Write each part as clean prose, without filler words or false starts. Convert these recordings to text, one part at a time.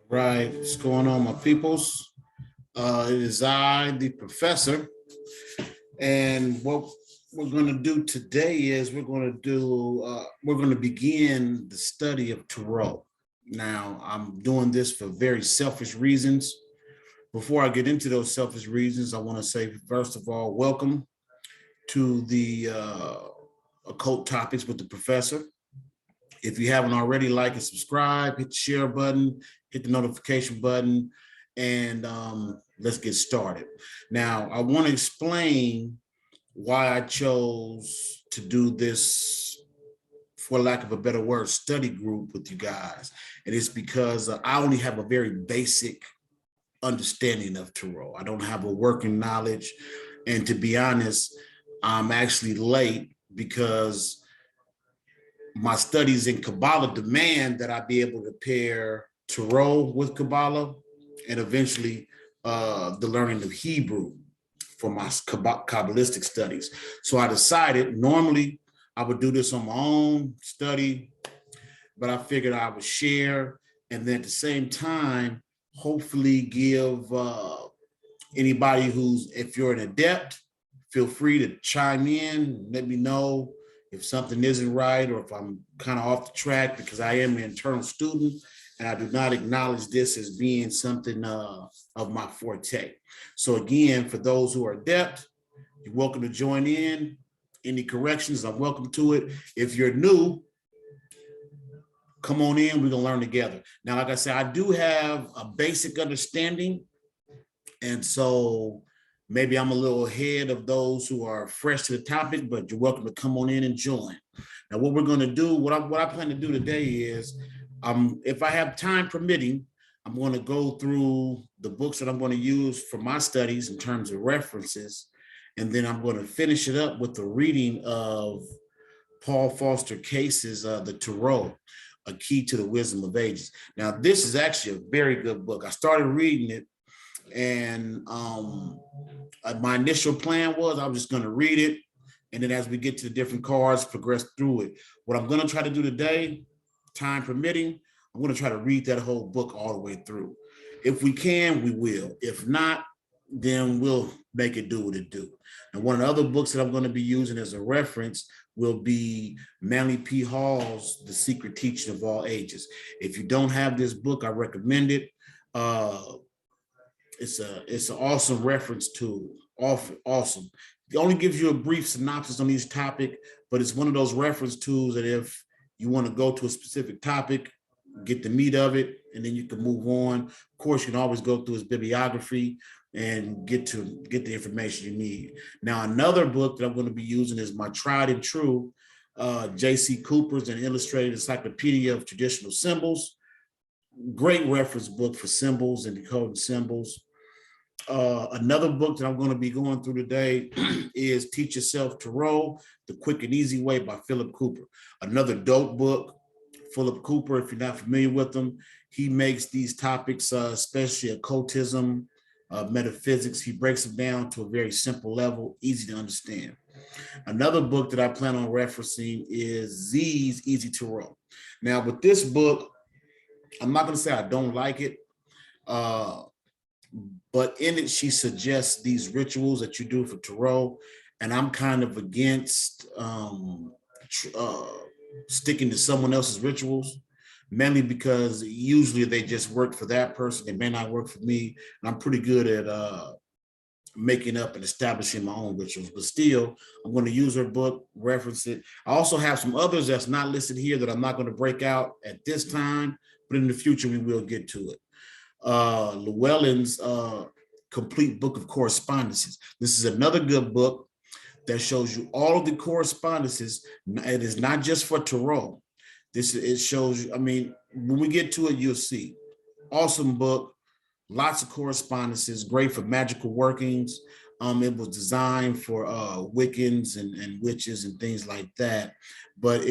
Right, what's going on, my peoples? It is I, the professor, and what we're going to do today is we're going to begin the study of tarot. Now, I'm doing this for very selfish reasons. Before I get into those selfish reasons, I want to say first of all, welcome to the occult topics with the professor. If you haven't already, like and subscribe, hit the share button, hit the notification button, and let's get started. Now, I want to explain why I chose to do this, for lack of a better word, study group with you guys. And it's because I only have a very basic understanding of tarot. I don't have a working knowledge. And to be honest, I'm actually late because my studies in Kabbalah demand that I be able to pair tarot with Kabbalah and eventually the learning of Hebrew for my Kabbalistic studies. So I decided normally I would do this on my own study, but I figured I would share and then at the same time, hopefully give anybody who's, if you're an adept, feel free to chime in, let me know if something isn't right or if I'm kind of off the track, because I am an internal student and I do not acknowledge this as being something of my forte. So again, for those who are adept, you're welcome to join in. Any corrections, I'm welcome to it. If you're new, come on in, we're gonna learn together. Now, like I said, I do have a basic understanding, and so maybe I'm a little ahead of those who are fresh to the topic, but you're welcome to come on in and join. Now, what we're going to do, what I plan to do today is, if I have time permitting, I'm going to go through the books that I'm going to use for my studies in terms of references, and then I'm going to finish it up with the reading of Paul Foster Case's The Tarot, A Key to the Wisdom of Ages. Now, this is actually a very good book. I started reading it, and my initial plan was I was just going to read it, and then as we get to the different cards, progress through it. What I'm going to try to do today, time permitting, I'm going to try to read that whole book all the way through. If we can, we will. If not, then we'll make it do what it do. And one of the other books that I'm going to be using as a reference will be Manly P. Hall's The Secret Teaching of All Ages. If you don't have this book, I recommend it. It's an awesome reference tool. Awesome. It only gives you a brief synopsis on each topic, but it's one of those reference tools that if you want to go to a specific topic, get the meat of it, and then you can move on. Of course, you can always go through his bibliography and get the information you need. Now, another book that I'm going to be using is my tried and true J.C. Cooper's An Illustrated Encyclopedia of Traditional Symbols. Great reference book for symbols and decoding symbols. Another book that I'm going to be going through today is Teach Yourself Tarot, The Quick and Easy Way by Phillip Cooper. Another dope book. Phillip Cooper, if you're not familiar with him, he makes these topics, especially occultism, metaphysics, he breaks them down to a very simple level, easy to understand. Another book that I plan on referencing is Z's Easy Tarot. Now, with this book, I'm not going to say I don't like it, but in it, she suggests these rituals that you do for tarot, and I'm kind of against sticking to someone else's rituals, mainly because usually they just work for that person. They may not work for me, and I'm pretty good at making up and establishing my own rituals, but still, I'm going to use her book, reference it. I also have some others that's not listed here that I'm not going to break out at this time, but in the future, we will get to it. Llewelyn's Complete Book of Correspondences. This is another good book that shows you all of the correspondences. It is not just for tarot. It shows you, I mean, when we get to it, you'll see. Awesome book, lots of correspondences, great for magical workings. It was designed for Wiccans and witches and things like that. But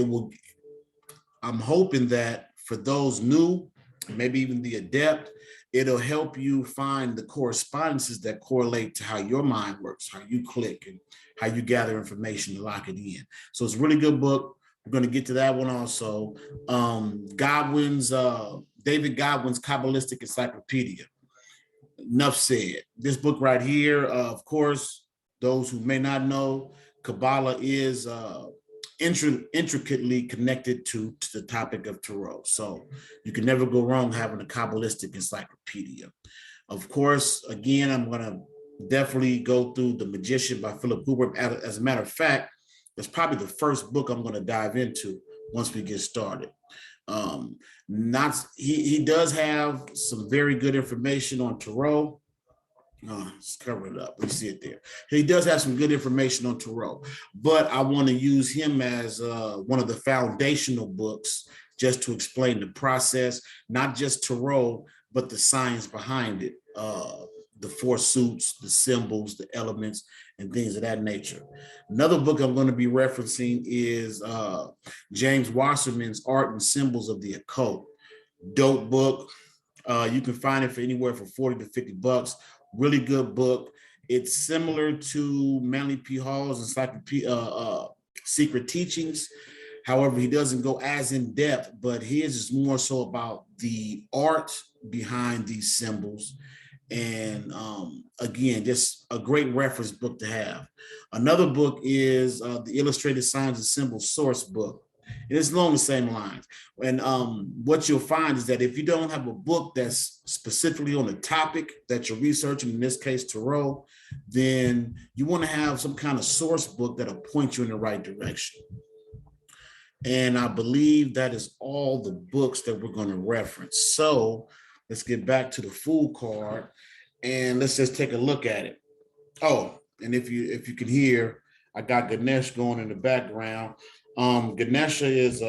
I'm hoping that for those new, maybe even the adept, it'll help you find the correspondences that correlate to how your mind works, how you click, and how you gather information to lock it in. So it's a really good book. We're going to get to that one also. Godwin's David Godwin's Cabalistic Encyclopedia. Enough said. This book right here, of course, those who may not know, Kabbalah is intricately connected to the topic of tarot. So you can never go wrong having a Kabbalistic encyclopedia. Of course, again, I'm going to definitely go through The Magician by Phillip. As a matter of fact, that's probably the first book I'm going to dive into once we get started. He does have some very good information on tarot. Let's cover it up. We see it there. He does have some good information on tarot, but I want to use him as one of the foundational books just to explain the process, not just tarot, but the science behind it, the four suits, the symbols, the elements, and things of that nature. Another book I'm going to be referencing is James Wasserman's Art and Symbols of the Occult. Dope book. You can find it for anywhere from 40 to 50 bucks. Really good book. It's similar to Manly P. Hall's Encyclopedia, Secret Teachings. However, he doesn't go as in depth, but his is more so about the art behind these symbols. And again, just a great reference book to have. Another book is the Illustrated Signs and Symbols Sourcebook. And it's along the same lines. And what you'll find is that if you don't have a book that's specifically on the topic that you're researching, in this case, tarot, then you want to have some kind of source book that'll point you in the right direction. And I believe that is all the books that we're going to reference. So let's get back to the Fool card and let's just take a look at it. Oh, and if you can hear, I got Ganesh going in the background. Ganesha is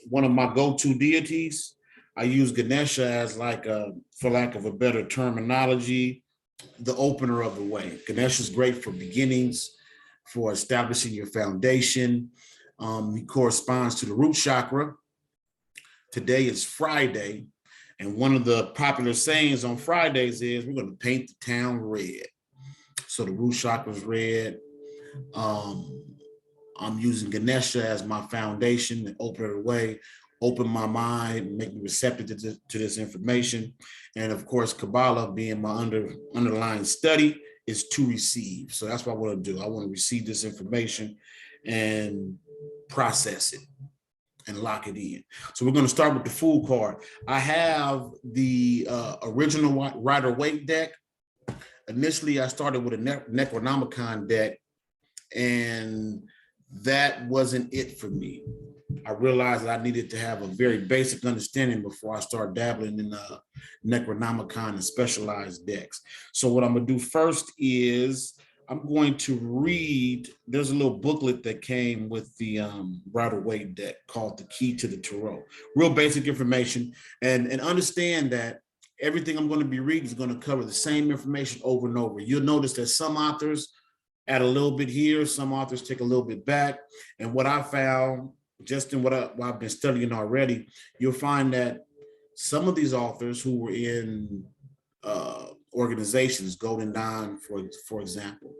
one of my go-to deities. I use Ganesha as like for lack of a better terminology, the opener of the way. Ganesha is great for beginnings, for establishing your foundation. He corresponds to the root chakra. Today is Friday, and one of the popular sayings on Fridays is we're going to paint the town red. So the root chakra is red. I'm using Ganesha as my foundation and open the way, open my mind, make me receptive to this information. And of course, Kabbalah being my underlying study is to receive. So that's what I want to do. I want to receive this information and process it and lock it in. So we're going to start with the Fool card. I have the original Rider-Waite deck. Initially, I started with a Necronomicon deck, and that wasn't it for me. I realized that I needed to have a very basic understanding before I start dabbling in Necronomicon and specialized decks. So what I'm going to do first is I'm going to read, there's a little booklet that came with the Rider-Waite deck called The Key to the Tarot. Real basic information, and understand that everything I'm going to be reading is going to cover the same information over and over. You'll notice that some authors add a little bit here, some authors take a little bit back. And what I found, just in what I've been studying already, you'll find that some of these authors who were in organizations, Golden Dawn, for example,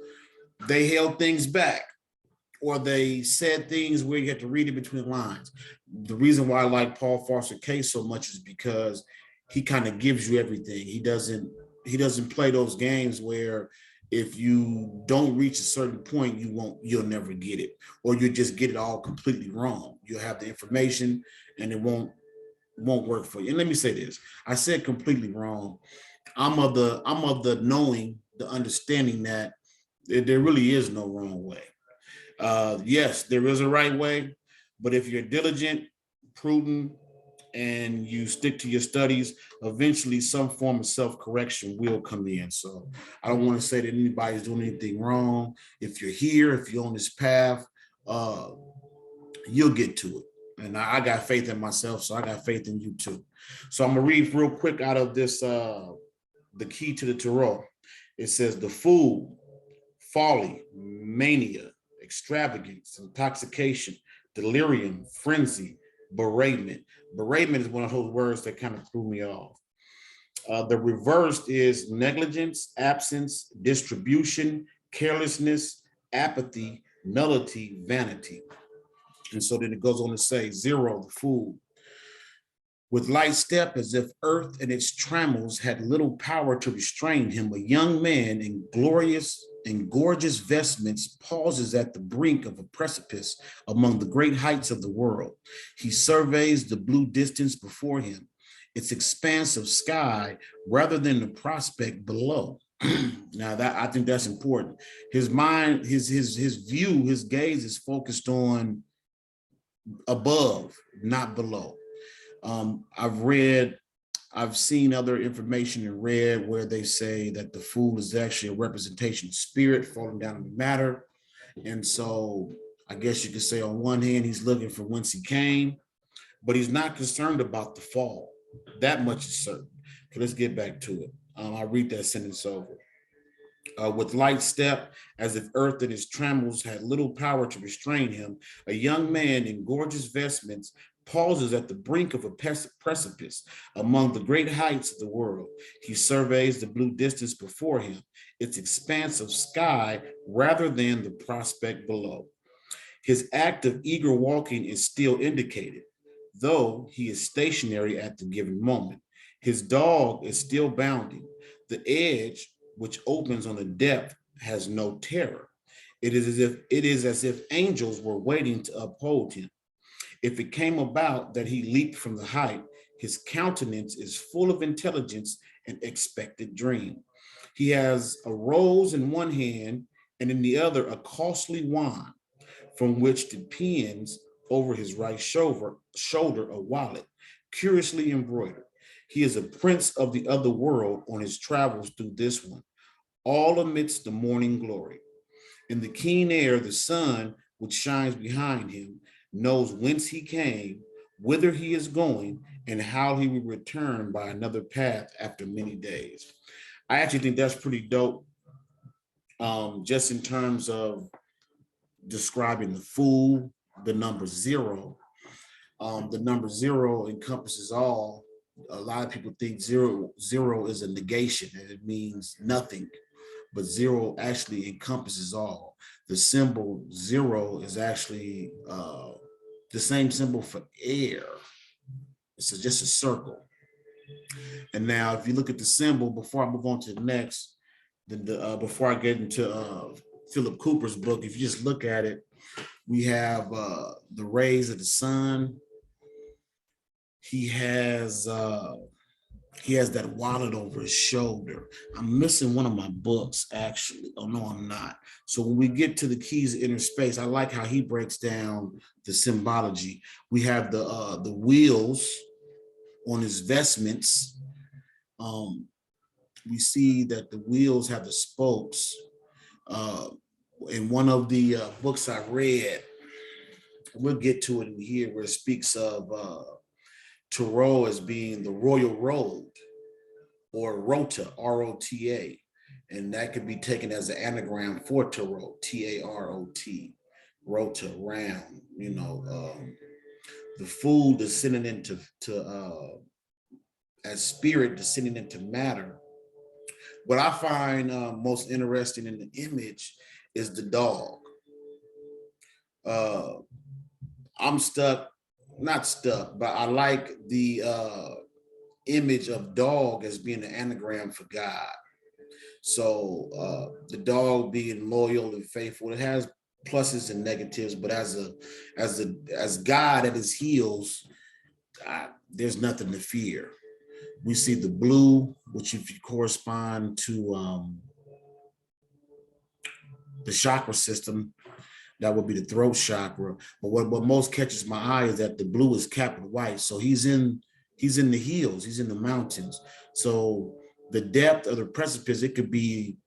they held things back, or they said things where you had to read it between lines. The reason why I like Paul Foster Case so much is because he kind of gives you everything. He doesn't play those games where if you don't reach a certain point, you'll never get it, or you just get it all completely wrong. You'll have the information and it won't work for you. And let me say this, I said completely wrong. I'm of the knowing, the understanding that there really is no wrong way. Yes, there is a right way, but if you're diligent, prudent, and you stick to your studies, eventually some form of self-correction will come in. So I don't want to say that anybody's doing anything wrong. If you're here, if you're on this path, you'll get to it. And I got faith in myself, so I got faith in you too. So I'm gonna read real quick out of this, The Key to the Tarot. It says, the fool, folly, mania, extravagance, intoxication, delirium, frenzy, bereavement. Bereavement is one of those words that kind of threw me off. The reversed is negligence, absence, distribution, carelessness, apathy, nullity, vanity. And so then it goes on to say, zero, the fool, With light step, as if earth and its trammels had little power to restrain him, a young man in gorgeous vestments pauses at the brink of a precipice among the great heights of the world. He surveys the blue distance before him, its expanse of sky, rather than the prospect below. Now that I think that's important. His mind, his view, his gaze is focused on above, not below. I've seen other information and read where they say that the fool is actually a representation of spirit falling down in matter. And so I guess you could say on one hand, he's looking for whence he came, but he's not concerned about the fall. That much is certain. Okay, let's get back to it. I'll read that sentence over. With light step, as if earth and his trammels had little power to restrain him, a young man in gorgeous vestments pauses at the brink of a precipice among the great heights of the world. He surveys the blue distance before him, its expanse of sky rather than the prospect below. His act of eager walking is still indicated, though he is stationary at the given moment. His dog is still bounding. The edge, which opens on the depth, has no terror. It is as if angels were waiting to uphold him. If it came about that he leaped from the height, his countenance is full of intelligence and expected dream. He has a rose in one hand and in the other a costly wand, from which depends over his right shoulder a wallet, curiously embroidered. He is a prince of the other world on his travels through this one, all amidst the morning glory. In the keen air, the sun, which shines behind him, knows whence he came, whither he is going, and how he will return by another path after many days. I actually think that's pretty dope, just in terms of describing the fool, the number zero. The number zero encompasses all. A lot of people think zero is a negation and it means nothing, but zero actually encompasses all. The symbol zero is actually the same symbol for air. It's just a circle. And now if you look at the symbol, before I move on to the next, before I get into Philip Cooper's book, if you just look at it, we have the rays of the sun. He has that wallet over his shoulder. I'm missing one of my books, actually. Oh, no, I'm not. So when we get to the keys of inner space, I like how he breaks down the symbology. We have the wheels on his vestments. We see that the wheels have the spokes. In one of the books I read, we'll get to it in here, where it speaks of Tarot as being the royal road, or rota, R-O-T-A, and that could be taken as an anagram for Tarot, T-A-R-O-T, rota, round. The fool descending into as spirit descending into matter. What I find most interesting in the image is the dog. I'm not stuck, but I like the image of dog as being an anagram for God. So the dog being loyal and faithful, it has pluses and negatives, but as God at his heels, there's nothing to fear. We see the blue, which if you correspond to the chakra system, that would be the throat chakra. But what most catches my eye is that the blue is capped with white. So he's in the hills, he's in the mountains. So the depth of the precipice, it could be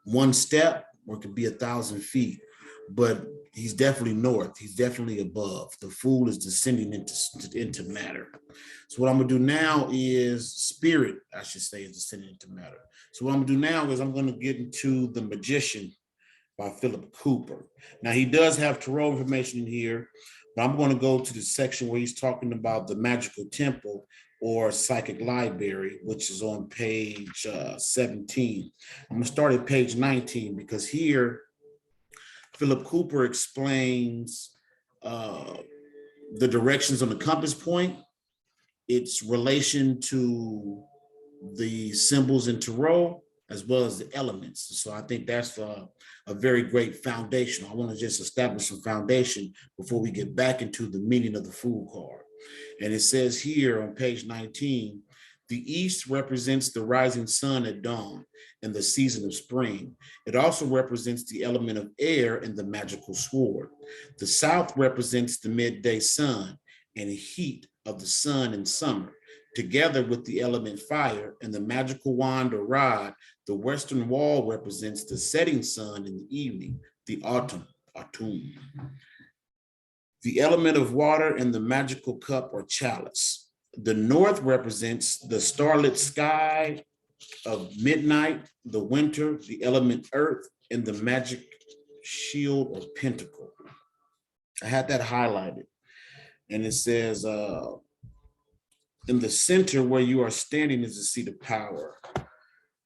one step or it could be 1,000 feet, but he's definitely north. He's definitely above. The fool is descending into matter. So what I'm gonna do now is spirit, I should say, is descending into matter. So what I'm gonna do now is I'm gonna get into The Magician by Philip Cooper. Now he does have tarot information in here, but I'm going to go to the section where he's talking about the magical temple or psychic library, which is on page 17. I'm going to start at page 19 because here Philip Cooper explains the directions on the compass point its relation to the symbols in tarot, as well as the elements. So I think that's a very great foundation. I want to just establish some foundation before we get back into the meaning of the Fool card. And it says here on page 19, the east represents the rising sun at dawn and the season of spring. It also represents the element of air and the magical sword. The south represents the midday sun and the heat of the sun in summer. Together with the element fire and the magical wand or rod, the western wall represents the setting sun in the evening, the autumn. The element of water and the magical cup or chalice. The north represents the starlit sky of midnight, the winter, the element earth, and the magic shield or pentacle. I had that highlighted. And it says, in the center where you are standing is the seat of power,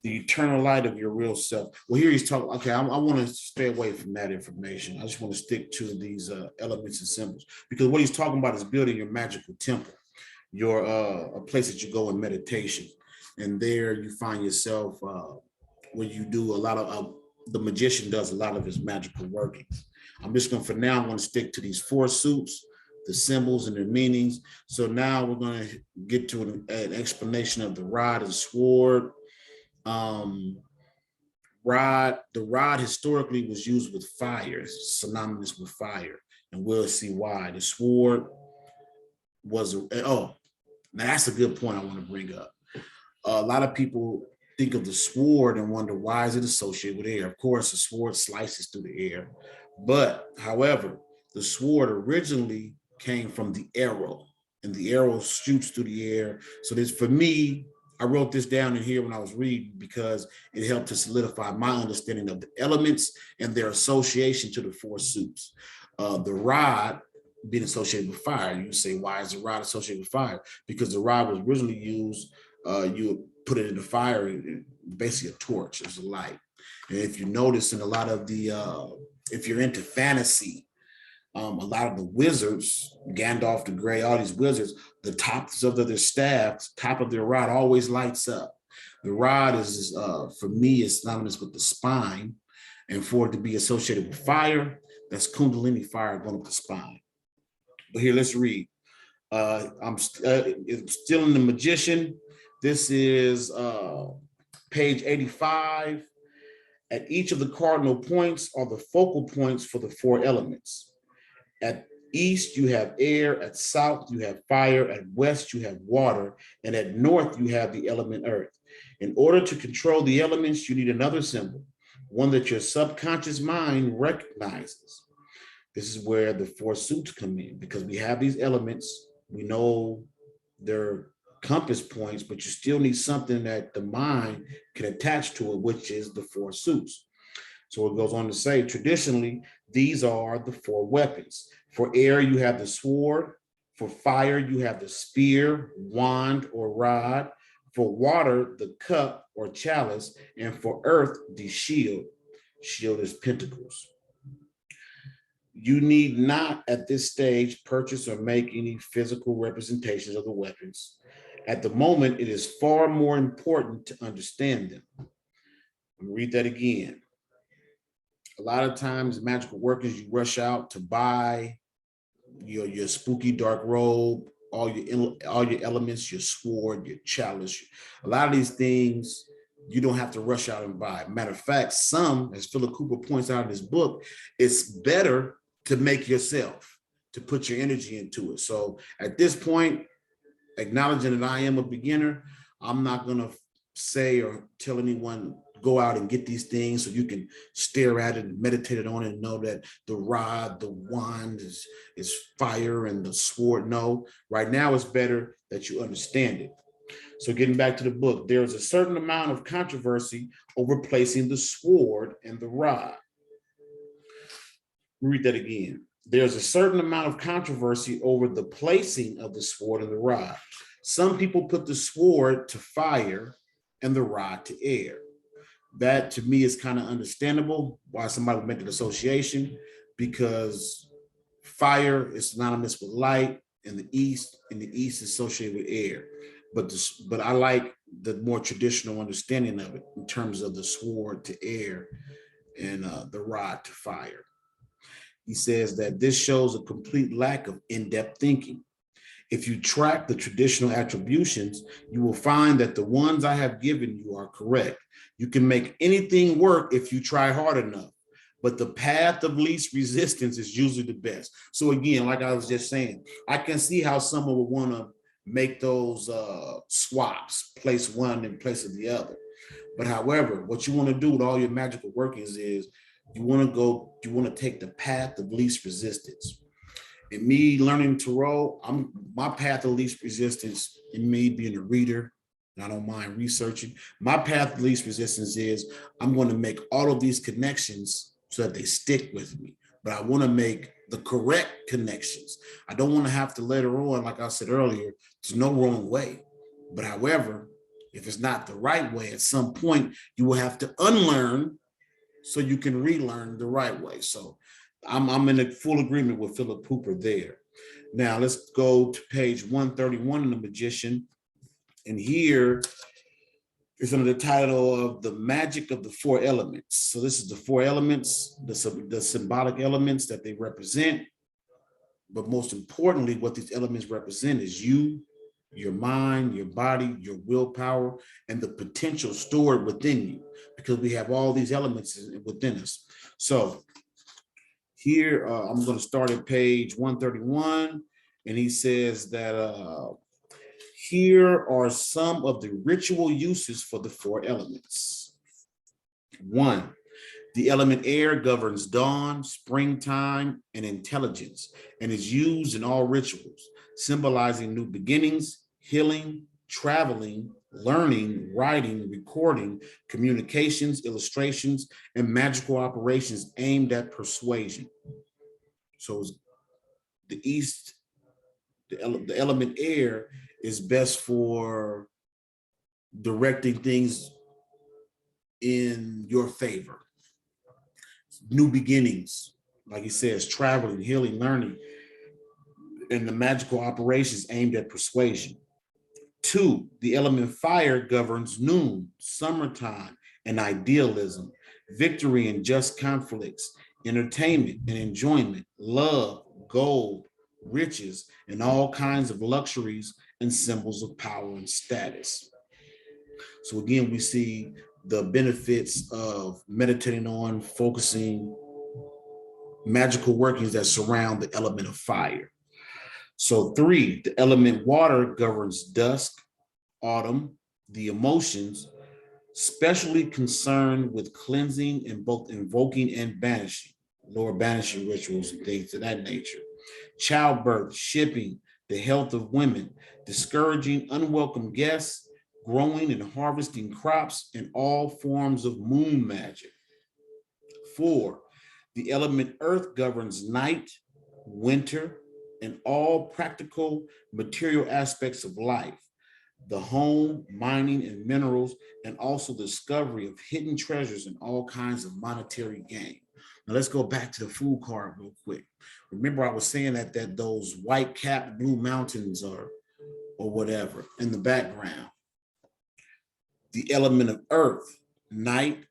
the eternal light of your real self. Well, here he's talking, okay, I want to stay away from that information. I just want to stick to these elements and symbols, because what he's talking about is building your magical temple, your a place that you go in meditation. And there you find yourself where you do a lot of, the magician does a lot of his magical workings. I'm just going to, for now, I want to stick to these 4 suits, the symbols and their meanings. So now we're going to get to an explanation of the rod and sword. The rod historically was used with fire, synonymous with fire, and we'll see why. The sword was, now that's a good point I want to bring up. A lot of people think of the sword and wonder, why is it associated with air? Of course, the sword slices through the air, but however, the sword originally came from the arrow, and the arrow shoots through the air. So this, for me, I wrote this down in here when I was reading because it helped to solidify my understanding of the elements and their association to the 4 suits. The rod being associated with fire. You say, why is the rod associated with fire? Because the rod was originally used, you would put it in the fire, basically a torch, it was a light. And if you notice in a lot of the, if you're into fantasy, a lot of the wizards, Gandalf the Grey, all these wizards, the tops of their staff, top of their rod always lights up. The rod is, for me, is synonymous with the spine. And for it to be associated with fire, that's Kundalini fire going up the spine. But here, let's read. I'm still in the Magician. This is page 85. At each of the cardinal points are the focal points for the 4 elements. At east, you have air. At south, you have fire. At west, you have water. And at north, you have the element earth. In order to control the elements, you need another symbol, one that your subconscious mind recognizes. This is where the 4 suits come in, because we have these elements. We know they're compass points, but you still need something that the mind can attach to it, which is the 4 suits. So it goes on to say, traditionally, these are the 4 weapons. For air, you have the sword. For fire, you have the spear, wand, or rod. For water, the cup or chalice. And for earth, the shield. Shield is pentacles. You need not, at this stage, purchase or make any physical representations of the weapons. At the moment, it is far more important to understand them. Let me read that again. A lot of times, magical workers, you rush out to buy your spooky dark robe, all your elements, your sword, your chalice. A lot of these things you don't have to rush out and buy. Matter of fact, some, as Phillip Cooper points out in his book, it's better to make yourself, to put your energy into it. So at this point, acknowledging that I am a beginner, I'm not going to say or tell anyone go out and get these things so you can stare at it and meditate on it and know that the rod, the wand is fire and the sword. No, right now it's better that you understand it. So getting back to the book, there is a certain amount of controversy over placing the sword and the rod. Read that again. There's a certain amount of controversy over the placing of the sword and the rod. Some people put the sword to fire and the rod to air. That to me is kind of understandable why somebody would make an association, because fire is synonymous with light in the east associated with air. But I like the more traditional understanding of it in terms of the sword to air and the rod to fire. He says that this shows a complete lack of in-depth thinking. If you track the traditional attributions, you will find that the ones I have given you are correct. You can make anything work if you try hard enough, but the path of least resistance is usually the best. So again, like I was just saying, I can see how someone would want to make those swaps, place one in place of the other. But however, what you want to do with all your magical workings is you want to take the path of least resistance. In me learning tarot, my path of least resistance, in me being a reader, and I don't mind researching, my path of least resistance is I'm going to make all of these connections so that they stick with me. But I want to make the correct connections. I don't want to have to later on, like I said earlier, there's no wrong way. But however, if it's not the right way, at some point you will have to unlearn so you can relearn the right way. So I'm in a full agreement with Phillip Hooper there. Now let's go to page 131 in The Magician. And here is under the title of The Magic of the Four Elements. So this is the four elements, the symbolic elements that they represent. But most importantly, what these elements represent is you, your mind, your body, your willpower, and the potential stored within you, because we have all these elements within us. So here, I'm going to start at page 131, and he says that here are some of the ritual uses for the four elements. 1, the element air governs dawn, springtime, and intelligence, and is used in all rituals, symbolizing new beginnings, healing, traveling, learning, writing, recording, communications, illustrations, and magical operations aimed at persuasion. So the east, the element air is best for directing things in your favor. New beginnings, like he says, traveling, healing, learning, and the magical operations aimed at persuasion. 2, the element fire governs noon, summertime, and idealism, victory and just conflicts, entertainment and enjoyment, love, gold, riches, and all kinds of luxuries and symbols of power and status. So again, we see the benefits of meditating on, focusing magical workings that surround the element of fire. So 3, the element water governs dusk, autumn, the emotions, specially concerned with cleansing and both invoking and banishing, lower banishing rituals and things of that nature. Childbirth, shipping, the health of women, discouraging unwelcome guests, growing and harvesting crops, and all forms of moon magic. 4, the element earth governs night, winter, and all practical material aspects of life, the home, mining, and minerals, and also the discovery of hidden treasures and all kinds of monetary gain. Now let's go back to the food card real quick. Remember I was saying that those white capped blue mountains or whatever in the background. The element of earth, night,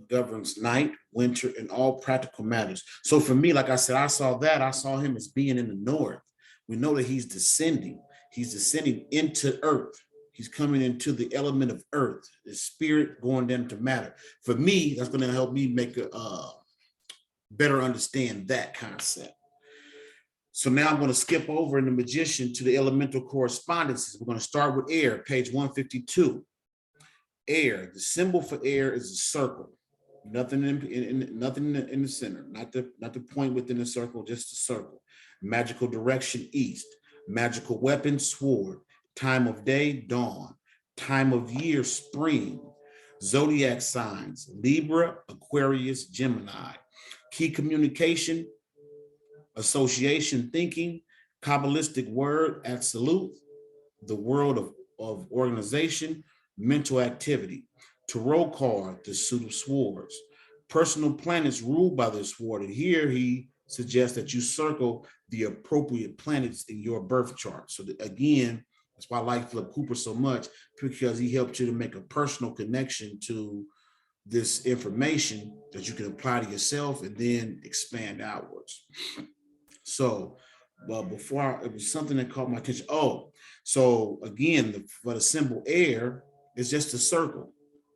governs night, winter, and all practical matters. So for me, like I said, I saw him as being in the north. We know that he's descending into earth. He's coming into the element of earth, the spirit going down to matter. For me, that's going to help me make a better understand that concept. So now I'm going to skip over in The Magician to the elemental correspondences. We're going to start with air, page 152. Air, the symbol for air is a circle. Nothing in the center, not the point within the circle, just the circle. Magical direction, east. Magical weapon, sword. Time of day, dawn. Time of year, spring. Zodiac signs, Libra, Aquarius, Gemini. Key communication, association, thinking. Cabalistic word, absolute. The world of organization, mental activity. Tarot card, the suit of swords. Personal planets ruled by the sword. And here he suggests that you circle the appropriate planets in your birth chart. So again, that's why I like Phillip Cooper so much, because he helped you to make a personal connection to this information that you can apply to yourself and then expand outwards. So, before it was something that caught my attention. Oh, so again, for the symbol air, it's just a circle.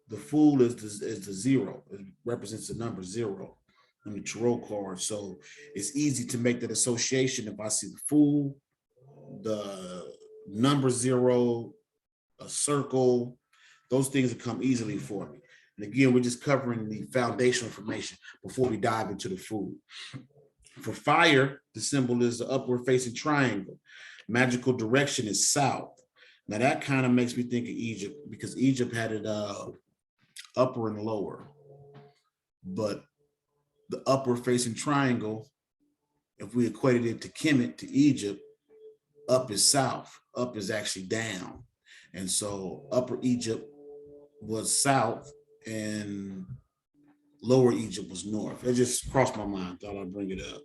The fool is the zero. It represents the number zero on the tarot card. So it's easy to make that association. If I see the fool, the number zero, a circle, those things will come easily for me. And again, we're just covering the foundational information before we dive into the fool. For fire, the symbol is the upward facing triangle. Magical direction is south. Now that kind of makes me think of Egypt, because Egypt had it upper and lower. But the upward facing triangle, if we equated it to Kemet, to Egypt, up is south, up is actually down. And so upper Egypt was south and lower Egypt was north. It just crossed my mind, thought I'd bring it up.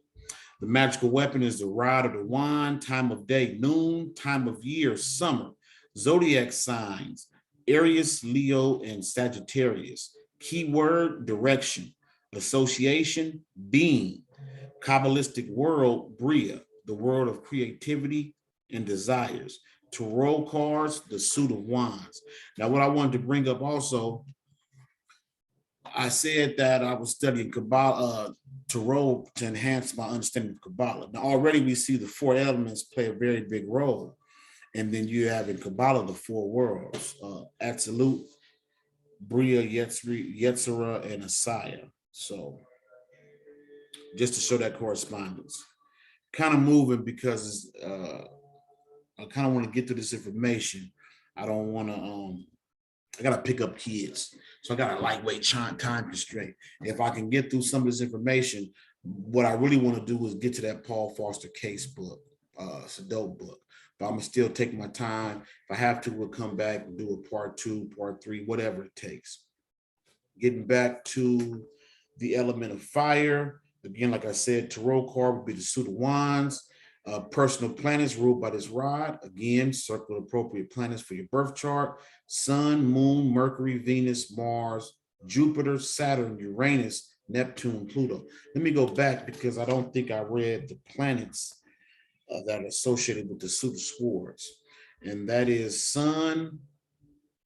The magical weapon is the rod or the wand. Time of day, noon. Time of year, summer. Zodiac signs, Aries, Leo, and Sagittarius. Keyword, direction. Association, being. Cabalistic world, Bria, the world of creativity and desires. Tarot cards, the suit of wands. Now, what I wanted to bring up also, I said that I was studying Kabbalah, tarot, to enhance my understanding of Kabbalah. Now, already we see the four elements play a very big role. And then you have in Kabbalah the four worlds, Absolute, Bria, Yetzirah, and Asaya. So just to show that correspondence. Kind of moving because I kind of want to get to this information. I don't want to, I got to pick up kids. So I got a lightweight time constraint. If I can get through some of this information, what I really want to do is get to that Paul Foster Case book. It's a dope book, but I'm going to still take my time. If I have to, we'll come back and do a part 2, part 3, whatever it takes. Getting back to the element of fire. Again, like I said, tarot card would be the suit of wands. Personal planets ruled by this rod. Again, circle appropriate planets for your birth chart. Sun, Moon, Mercury, Venus, Mars, Jupiter, Saturn, Uranus, Neptune, Pluto. Let me go back because I don't think I read the planets that are associated with the suit of swords. And that is Sun,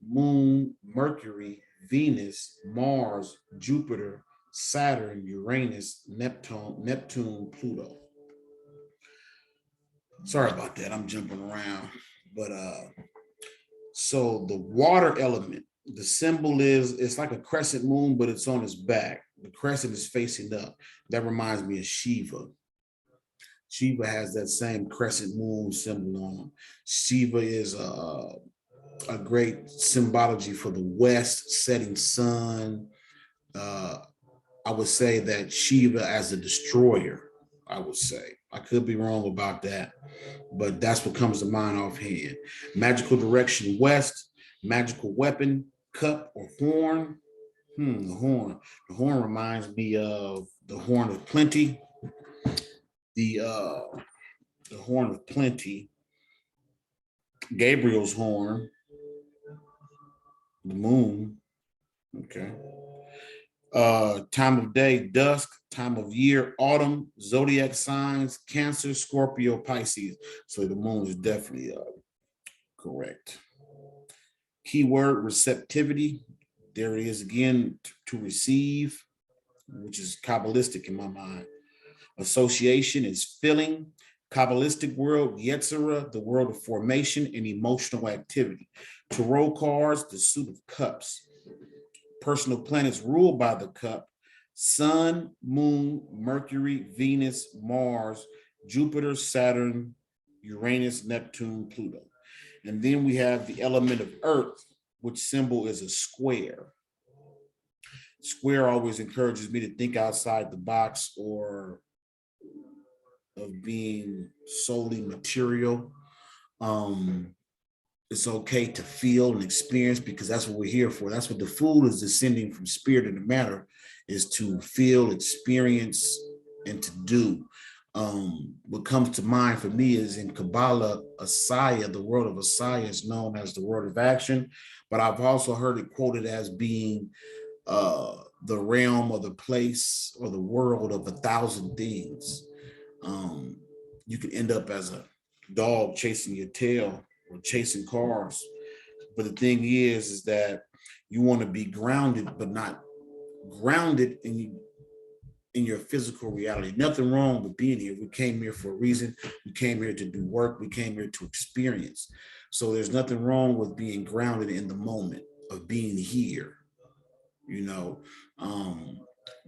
Moon, Mercury, Venus, Mars, Jupiter, Saturn, Uranus, Neptune, Pluto. Sorry about that. I'm jumping around. But so the water element, the symbol is, it's like a crescent moon, but it's on its back. The crescent is facing up. That reminds me of Shiva. Shiva has that same crescent moon symbol on him. Shiva is a great symbology for the west setting sun. I would say that Shiva as a destroyer, I would say. I could be wrong about that, but that's what comes to mind offhand. Magical direction west, magical weapon, cup or horn. The horn. The horn reminds me of the horn of plenty. The horn of plenty. Gabriel's horn. The moon. Okay. Time of day, dusk. Time of year, autumn. Zodiac signs, Cancer, Scorpio, Pisces. So the moon is definitely correct. Keyword, receptivity. There it is again, to receive, which is Cabalistic in my mind. Association is filling. Cabalistic world, Yetzirah, the world of formation and emotional activity. Tarot cards, the suit of cups. Personal planets ruled by the cup. Sun, Moon, Mercury, Venus, Mars, Jupiter, Saturn, Uranus, Neptune, Pluto. And then we have the element of earth, which symbol is a square. Square always encourages me to think outside the box or of being solely material. It's okay to feel and experience because that's what we're here for. That's what the fool is descending from spirit into matter, is to feel, experience, and to do. What comes to mind for me is in Kabbalah, Asaya, the world of Asaya is known as the world of action, but I've also heard it quoted as being the realm or the place or the world of 1,000 things. You can end up as a dog chasing your tail or chasing cars. But the thing is that you want to be grounded, but not grounded in your physical reality. Nothing wrong with being here. We came here for a reason. We came here to do work. We came here to experience. So there's nothing wrong with being grounded in the moment of being here, you know.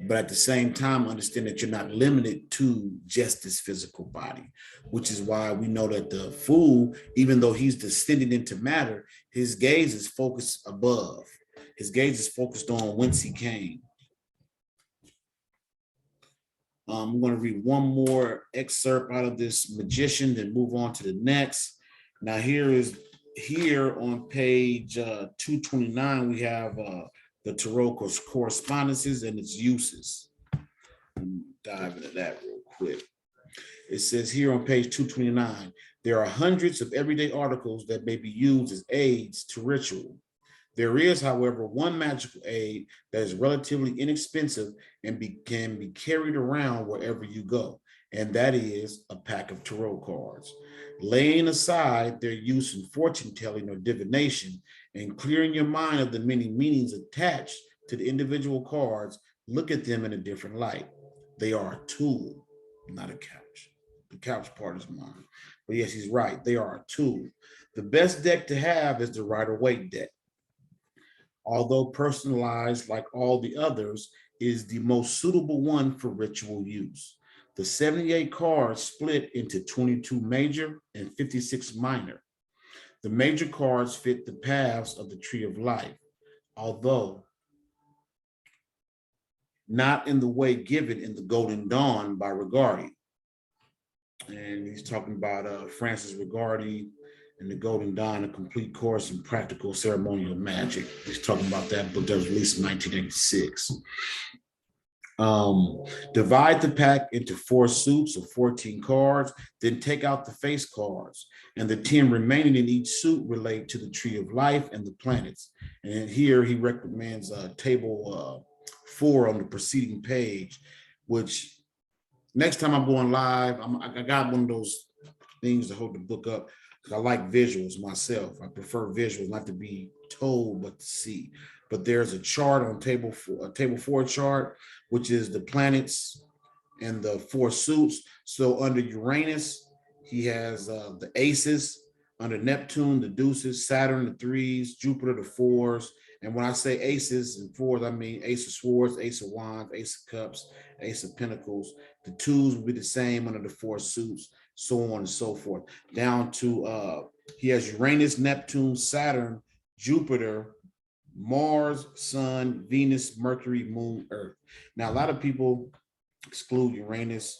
But at the same time, understand that you're not limited to just this physical body, which is why we know that the fool, even though he's descended into matter, his gaze is focused above. His gaze is focused on whence he came. I'm going to read one more excerpt out of this magician, then move on to the next. Now here on page 229, we have the Tarot Correspondences and its uses. Dive into that real quick. It says here on page 229, there are hundreds of everyday articles that may be used as aids to ritual. There is, however, one magical aid that is relatively inexpensive and can be carried around wherever you go, and that is a pack of tarot cards. Laying aside their use in fortune telling or divination and clearing your mind of the many meanings attached to the individual cards, look at them in a different light. They are a tool, not a couch. The couch part is mine. But yes, he's right. They are a tool. The best deck to have is the Rider-Waite deck. Although personalized like all the others, is the most suitable one for ritual use. The 78 cards split into 22 major and 56 minor. The major cards fit the paths of the tree of life, although not in the way given in the Golden Dawn by Rigardi. And he's talking about Francis Rigardi and the Golden Dawn, a complete course in practical ceremonial magic. He's talking about that book that was released in 1986. Divide the pack into 4 suits of 14 cards, then take out the face cards, and the 10 remaining in each suit relate to the tree of life and the planets. And here he recommends table 4 on the preceding page, which next time I'm going live, I got one of those things to hold the book up because I like visuals myself. I prefer visuals, not to be told, but to see. But there's a chart on table 4 chart, which is the planets and the 4 suits. So under Uranus, he has the aces. Under Neptune, the deuces. Saturn, the 3s. Jupiter, the 4s. And when I say aces and 4s, I mean ace of swords, ace of wands, ace of cups, ace of pentacles. The 2s will be the same under the 4 suits, so on and so forth. Down to, he has Uranus, Neptune, Saturn, Jupiter, Mars, Sun, Venus, Mercury, Moon, Earth. Now, a lot of people exclude Uranus.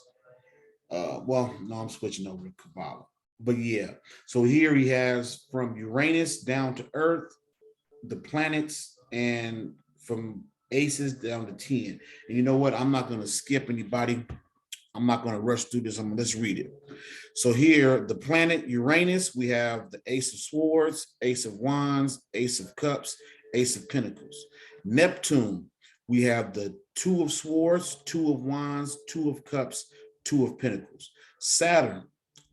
Well, no, I'm switching over to Kabbalah. But yeah, so here he has from Uranus down to Earth, the planets, and from aces down to 10. And you know what? I'm not going to skip anybody. I'm not going to rush through this. Let's read it. So here, the planet Uranus, we have the ace of swords, ace of wands, ace of cups, ace of pentacles. Neptune, we have the 2 of swords, 2 of wands, 2 of cups, 2 of pentacles. Saturn,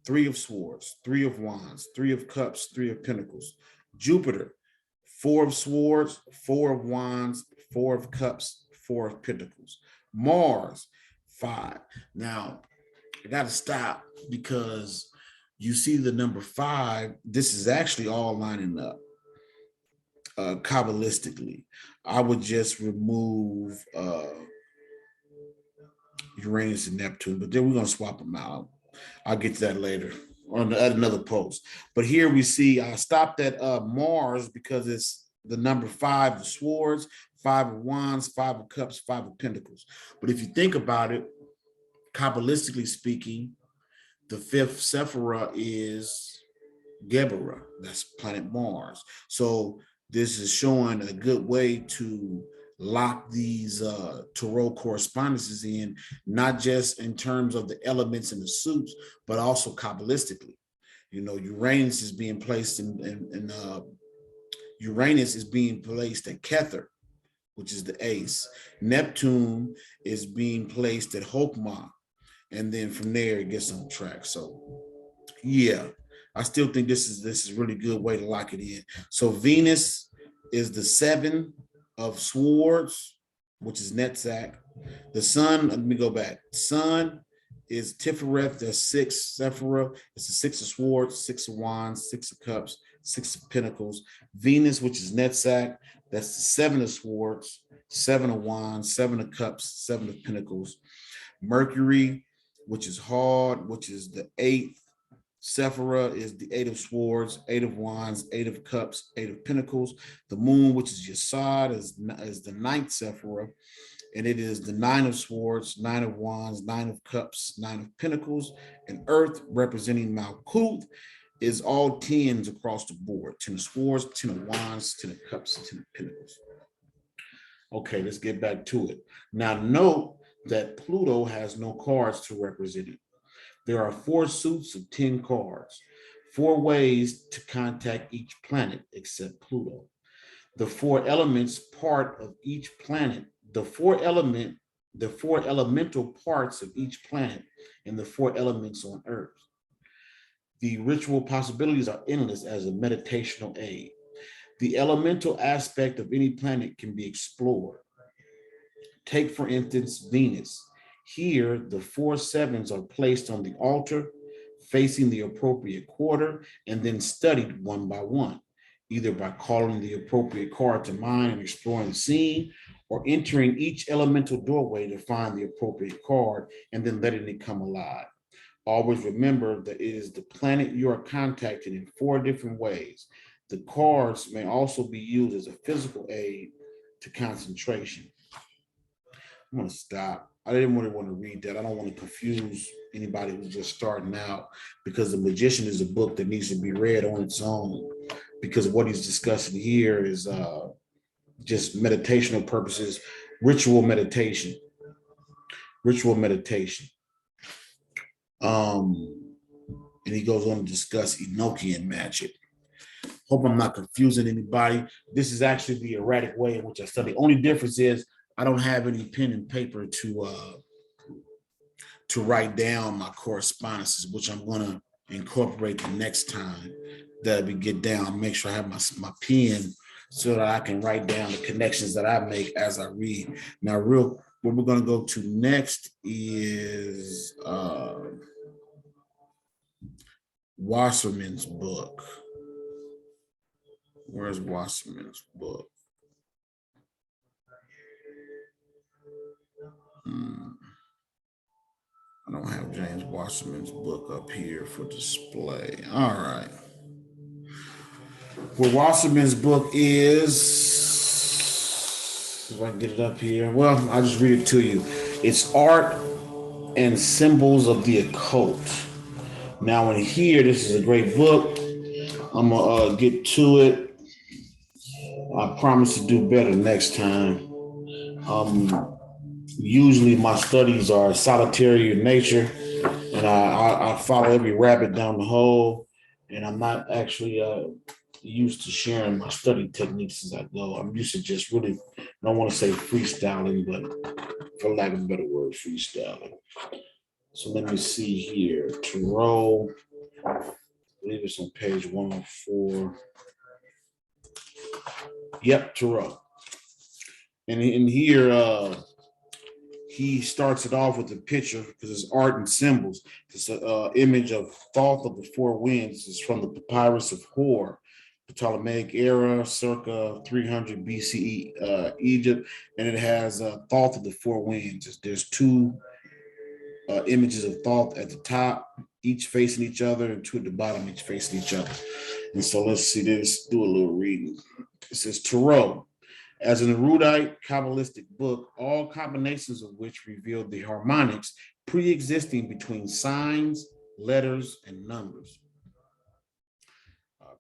3 of swords, 3 of wands, 3 of cups, 3 of pentacles. Jupiter, 4 of swords, 4 of wands, 4 of cups, 4 of pentacles. Mars, 5. Now, I got to stop because you see the number 5. This is actually all lining up Cabalistically. I would just remove Uranus and Neptune, but then we're going to swap them out. I'll get to that later on another post. But here we see, I stopped at Mars because it's the number 5 of swords, 5 of wands, 5 of cups, 5 of pentacles. But if you think about it, Cabalistically speaking, the 5th Sephira is Geberah, that's planet Mars. So this is showing a good way to lock these tarot correspondences in, not just in terms of the elements and the suits, but also Kabbalistically. You know, Uranus is being placed in Uranus is being placed at Kether, which is the ace. Neptune is being placed at Hokmah, and then from there it gets on track. So yeah, I still think this is really good way to lock it in. So Venus is the 7 of swords, which is Netzach. The sun, let me go back. Sun is Tifereth, that's 6 Sephira. It's the 6 of swords, 6 of wands, 6 of cups, 6 of pentacles. Venus, which is Netzach, that's the 7 of swords, 7 of wands, 7 of cups, 7 of pentacles. Mercury, which is hard, which is the 8th. Sephira is the 8 of swords, 8 of wands, 8 of cups, 8 of pentacles. The moon, which is Yesod, is the 9th Sephira, and it is the 9 of swords, 9 of wands, 9 of cups, 9 of pentacles. And earth, representing Malkuth, is all 10s across the board. 10 of swords, 10 of wands, 10 of cups, 10 of pentacles. Okay, let's get back to it. Now note that Pluto has no cards to represent it. There are 4 suits of 10 cards, 4 ways to contact each planet except Pluto. The 4 elements part of each planet, the 4 elemental parts of each planet, and the 4 elements on Earth. The ritual possibilities are endless as a meditational aid. The elemental aspect of any planet can be explored. Take, for instance, Venus. Here, the 4 sevens are placed on the altar, facing the appropriate quarter, and then studied one by one, either by calling the appropriate card to mind and exploring the scene, or entering each elemental doorway to find the appropriate card and then letting it come alive. Always remember that it is the planet you are contacting in 4 different ways. The cards may also be used as a physical aid to concentration. I'm going to stop. I didn't really want to read that. I don't want to confuse anybody who's just starting out, because The Magician is a book that needs to be read on its own, because what he's discussing here is just meditational purposes, ritual meditation. And he goes on to discuss Enochian magic. Hope I'm not confusing anybody. This is actually the erratic way in which I study. Only difference is I don't have any pen and paper to write down my correspondences, which I'm going to incorporate the next time that we get down. Make sure I have my pen so that I can write down the connections that I make as I read. Now, what we're going to go to next is Wasserman's book. Where's Wasserman's book? I don't have James Wasserman's book up here for display. All right. Well, Wasserman's book is, if I can get it up here, well, I'll just read it to you. It's Art and Symbols of the Occult. Now, in here, this is a great book. I'm going to get to it. I promise to do better next time. Usually my studies are solitary in nature, and I follow every rabbit down the hole, and I'm not actually used to sharing my study techniques as I go. I'm used to just really, I don't want to say freestyling, but for lack of a better word, freestyling. So let me see here. Tarot, I believe it's on page 104. Yep, Tarot. And in here, he starts it off with a picture because it's art and symbols. It's an image of Thoth of the Four Winds. It's from the Papyrus of Hor, the Ptolemaic era, circa 300 BCE, Egypt, and it has Thoth of the Four Winds. There's 2 images of Thoth at the top, each facing each other, and 2 at the bottom, each facing each other. And so let's see this, do a little reading. It says, Tarot. As an erudite Cabalistic book, all combinations of which reveal the harmonics pre-existing between signs, letters, and numbers.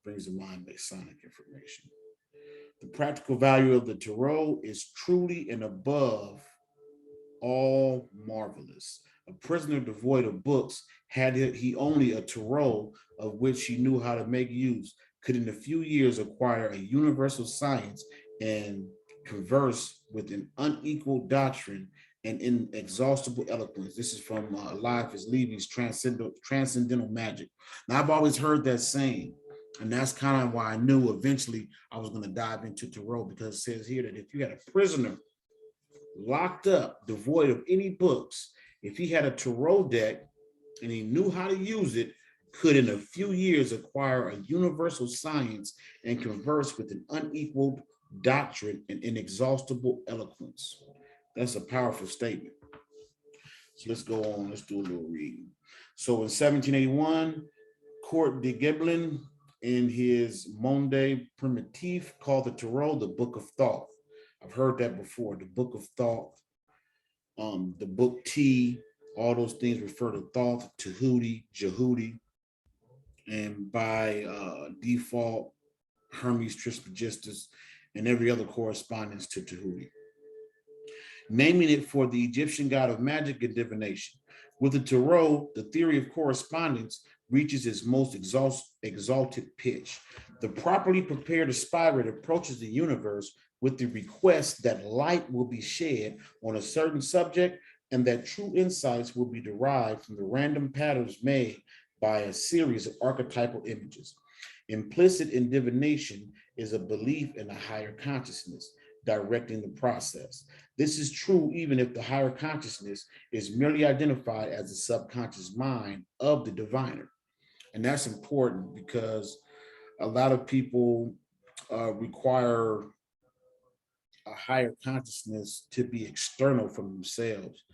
Brings to mind Masonic information. The practical value of the tarot is truly and above all marvelous. A prisoner devoid of books, had he only a tarot of which he knew how to make use, could in a few years acquire a universal science and converse with an unequaled doctrine and inexhaustible eloquence. This is from Eliphas Levy's Transcendental Magic. Now, I've always heard that saying, and that's kind of why I knew eventually I was going to dive into tarot, because it says here that if you had a prisoner locked up, devoid of any books, if he had a tarot deck and he knew how to use it, could in a few years acquire a universal science and converse with an unequaled doctrine and inexhaustible eloquence. That's a powerful statement. So let's go on. Let's do a little reading. So in 1781, Court de Llewelyn, in his Monde Primitif, called the tarot the Book of Thought. I've heard that before, the Book of Thought, the Book T, all those things refer to Thoth, Tahuti, Jehudi, and by default, Hermes Trismegistus, and every other correspondence to Tahuti, naming it for the Egyptian god of magic and divination. With the tarot, the theory of correspondence reaches its most exalted pitch. The properly prepared aspirant approaches the universe with the request that light will be shed on a certain subject and that true insights will be derived from the random patterns made by a series of archetypal images. Implicit in divination is a belief in a higher consciousness directing the process. This is true even if the higher consciousness is merely identified as the subconscious mind of the diviner. And that's important because a lot of people require a higher consciousness to be external from themselves.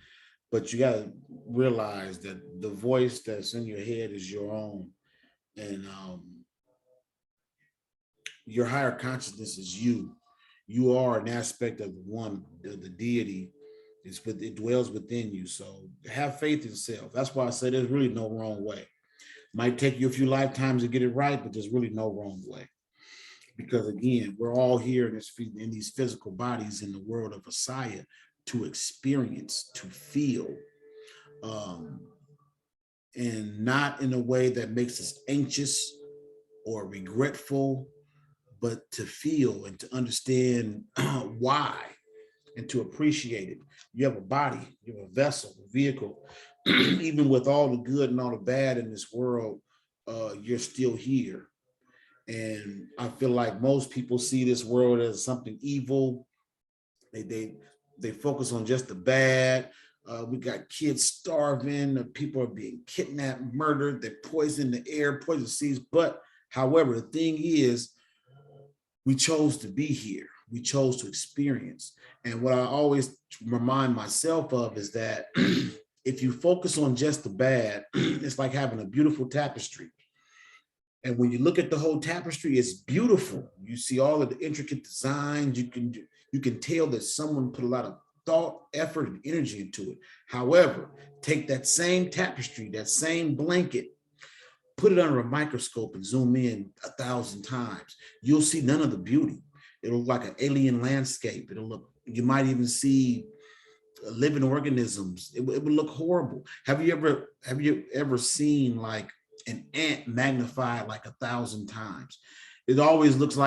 But you got to realize that the voice that's in your head is your own. And your higher consciousness is you. You are an aspect of the deity. It dwells within you. So have faith in self. That's why I say there's really no wrong way. Might take you a few lifetimes to get it right, but there's really no wrong way. Because again, we're all here in these physical bodies in the world of Messiah to experience, to feel, and not in a way that makes us anxious or regretful, but to feel and to understand why and to appreciate it. You have a body, you have a vessel, a vehicle. Even with all the good and all the bad in this world, you're still here. And I feel like most people see this world as something evil. They focus on just the bad. We got kids starving, people are being kidnapped, murdered, they poison the air, poison the seas. But however, the thing is, we chose to be here. We chose to experience. And what I always remind myself of is that if you focus on just the bad, it's like having a beautiful tapestry. And when you look at the whole tapestry, it's beautiful. You see all of the intricate designs. You can tell that someone put a lot of thought, effort, and energy into it. However, take that same tapestry, that same blanket, put it under a microscope and zoom in 1,000 times. You'll see none of the beauty. It'll look like an alien landscape. You might even see living organisms. It would look horrible. Have you ever seen like an ant magnified like 1,000 times? It always looks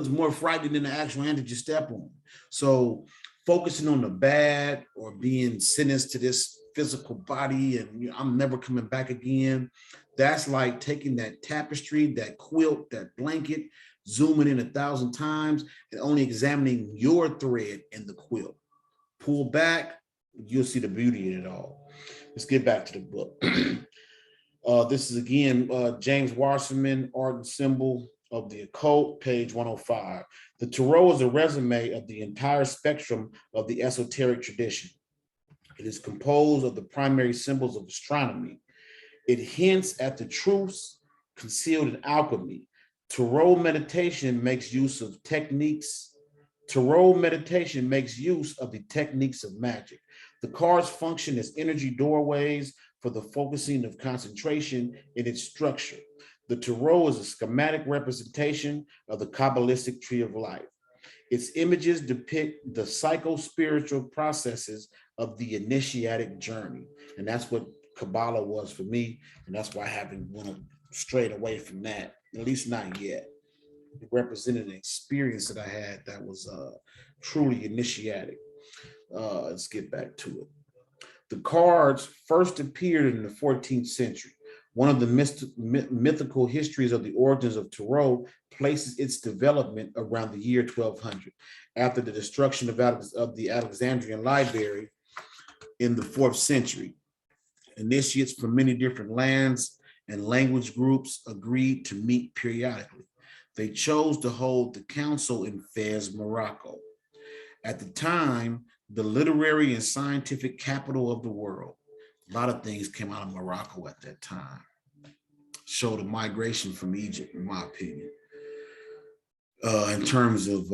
more frightening than the actual ant that you step on. So focusing on the bad or being sentenced to this physical body and I'm never coming back again, that's like taking that tapestry, that quilt, that blanket, zooming in 1,000 times and only examining your thread in the quilt. Pull back, you'll see the beauty in it all. Let's get back to the book. This is again, James Wasserman, Art and Symbol of the Occult, page 105. The Tarot is a resume of the entire spectrum of the esoteric tradition. It is composed of the primary symbols of astronomy. It hints at the truths concealed in alchemy. Tarot meditation makes use of the techniques of magic. The cards function as energy doorways for the focusing of concentration in its structure. The tarot is a schematic representation of the Cabalistic tree of life. Its images depict the psycho-spiritual processes of the initiatic journey. And that's what Kabbalah was for me. And that's why I haven't went straight away from that, at least not yet. It represented an experience that I had that was truly initiatic. Let's get back to it. The cards first appeared in the 14th century. One of the mythical histories of the origins of tarot places its development around the year 1200, after the destruction of the Alexandrian library in the 4th century. Initiates from many different lands and language groups agreed to meet periodically. They chose to hold the council in Fez, Morocco. At the time, the literary and scientific capital of the world. A lot of things came out of Morocco at that time. Showed a migration from Egypt, in my opinion, in terms of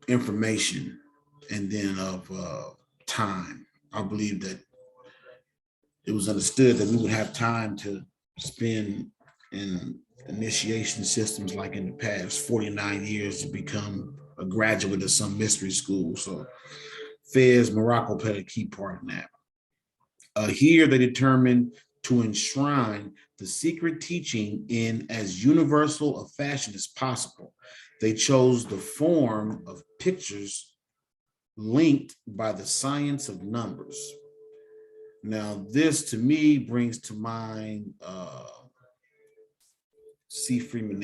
information and then of time. I believe that it was understood that we would have time to spend in initiation systems like in the past 49 years to become a graduate of some mystery school. So Fez, Morocco played a key part in that. Here they determined to enshrine the secret teaching in as universal a fashion as possible. They chose the form of pictures linked by the science of numbers. Now, this to me brings to mind C. Freeman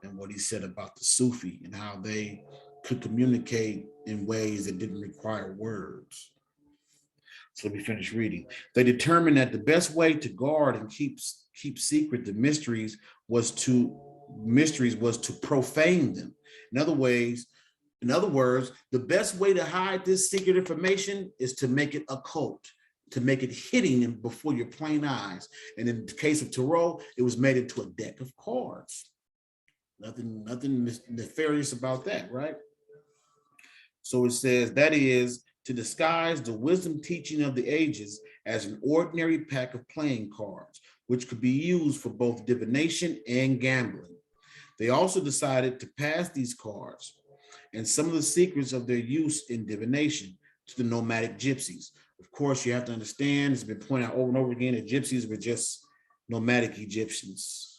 and what he said about the Sufi and how they could communicate in ways that didn't require words. So let me finish reading. They determined that the best way to guard and keep secret the mysteries was to profane them. In other words, the best way to hide this secret information is to make it occult, to make it hidden before your plain eyes. And in the case of tarot, it was made into a deck of cards. Nothing nefarious about that, right? So it says, that is, to disguise the wisdom teaching of the ages as an ordinary pack of playing cards, which could be used for both divination and gambling. They also decided to pass these cards and some of the secrets of their use in divination to the nomadic gypsies. Of course, you have to understand, it's been pointed out over and over again that gypsies were just nomadic Egyptians.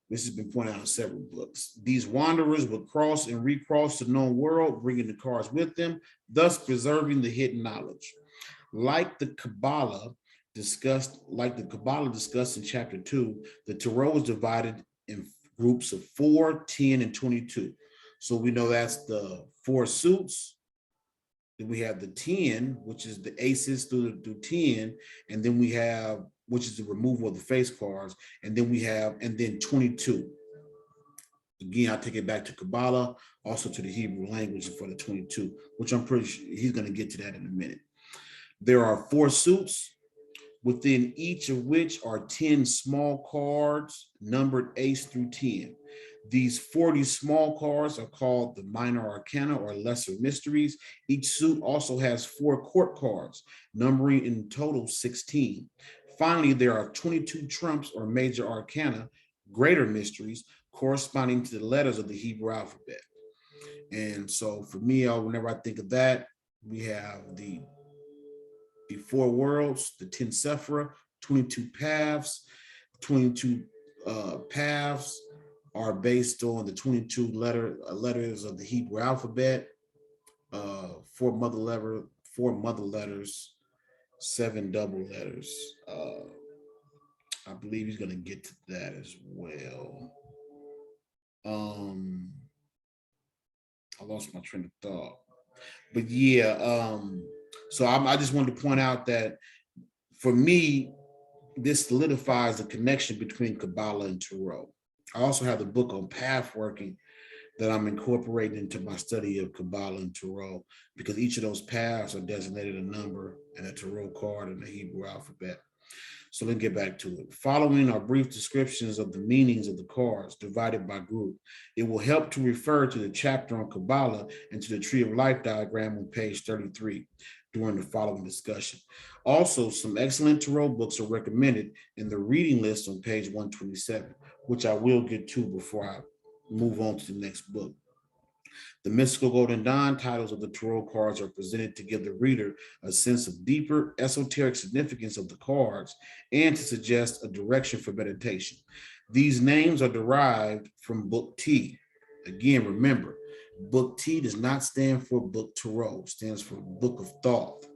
This has been pointed out in several books. These wanderers would cross and recross the known world, bringing the cards with them, thus preserving the hidden knowledge. Like the Kabbalah discussed in chapter 2, the tarot is divided in groups of 4, 10, and 22. So we know that's the 4 suits. Then we have the 10, which is the aces through 10, and then we have, which is the removal of the face cards, and then 22. Again, I'll take it back to Kabbalah, also to the Hebrew language for the 22, which I'm pretty sure he's going to get to that in a minute. There are 4 suits, within each of which are 10 small cards numbered ace through 10. These 40 small cards are called the minor arcana or lesser mysteries. Each suit also has 4 court cards, numbering in total 16. Finally, there are 22 trumps or major arcana, greater mysteries, corresponding to the letters of the Hebrew alphabet. And so for me, whenever I think of that, we have the 4 worlds, the 10 sephira, 22 paths. 22 paths are based on the 22 letters of the Hebrew alphabet, 4 mother letters, 7 double letters. I believe he's going to get to that as well. I lost my train of thought, but yeah. So I just wanted to point out that for me, this solidifies the connection between Kabbalah and tarot. I also have the book on path working that I'm incorporating into my study of Kabbalah and tarot, because each of those paths are designated a number and a tarot card in the Hebrew alphabet. So let's get back to it. Following are brief descriptions of the meanings of the cards divided by group. It will help to refer to the chapter on Kabbalah and to the Tree of Life diagram on page 33. during the following discussion. Also, some excellent tarot books are recommended in the reading list on page 127, which I will get to before I move on to the next book. The mystical golden dawn titles of the tarot cards are presented to give the reader a sense of deeper esoteric significance of the cards and to suggest a direction for meditation. These names are derived from Book T. Again, remember, Book T does not stand for Book Tarot, it stands for Book of Thought.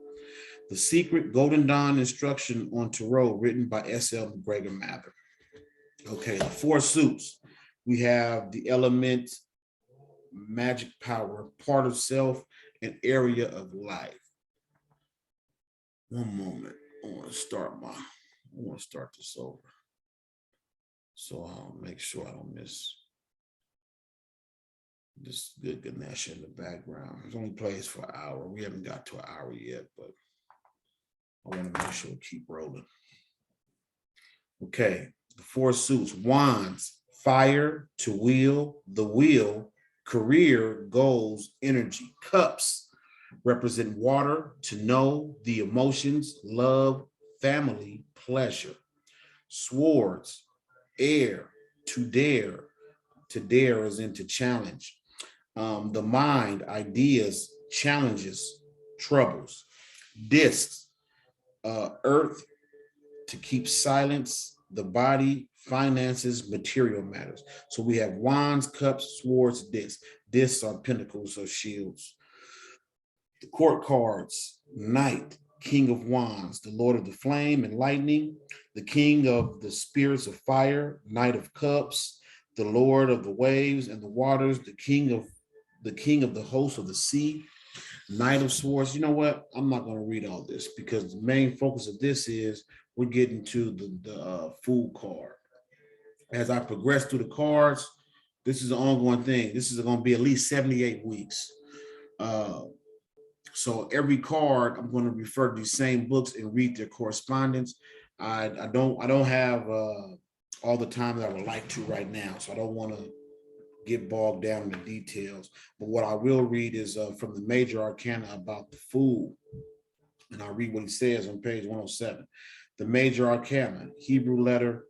The Secret Golden Dawn Instruction on Tarot, written by S.L. McGregor Mather. Okay, the four suits. We have the element, magic power, part of self, and area of life. One moment. I want to start this over. So I'll make sure I don't miss this good Ganesha in the background. It only plays for an hour. We haven't got to an hour yet, but I want to make sure we keep rolling. Okay, the four suits. Wands, fire, to wheel, the wheel, career, goals, energy. Cups represent water, to know, the emotions, love, family, pleasure. Swords, air, to dare. To dare is into challenge. The mind, ideas, challenges, troubles. Discs, earth, to keep silence, the body, finances, material matters. So we have wands, cups, swords, discs. Discs are pentacles or shields. The court cards, knight, king of wands, the lord of the flame and lightning, the king of the spirits of fire, knight of cups, the lord of the waves and the waters, the king of the host of the sea, knight of swords. You know what? I'm not going to read all this because the main focus of this is we're getting to the Fool card. As I progress through the cards, this is an ongoing thing. This is going to be at least 78 weeks. So every card, I'm going to refer to these same books and read their correspondence. I don't have all the time that I would like to right now, so I don't want to get bogged down in the details. But what I will read is from the Major Arcana about the Fool, and I'll read what he says on page 107. The Major Arcana, Hebrew letter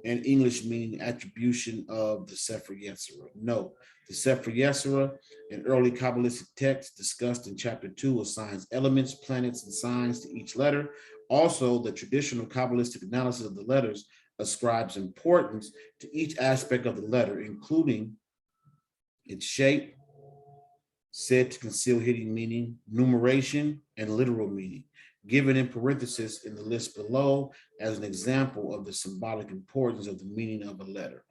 and English meaning attribution of the Sefer Yetzirah. Note, the Sefer Yetzirah, an early Cabalistic text discussed in chapter 2, assigns elements, planets, and signs to each letter. Also, the traditional Cabalistic analysis of the letters ascribes importance to each aspect of the letter, including its shape, said to conceal hidden meaning, numeration, and literal meaning, given in parentheses in the list below as an example of the symbolic importance of the meaning of a letter.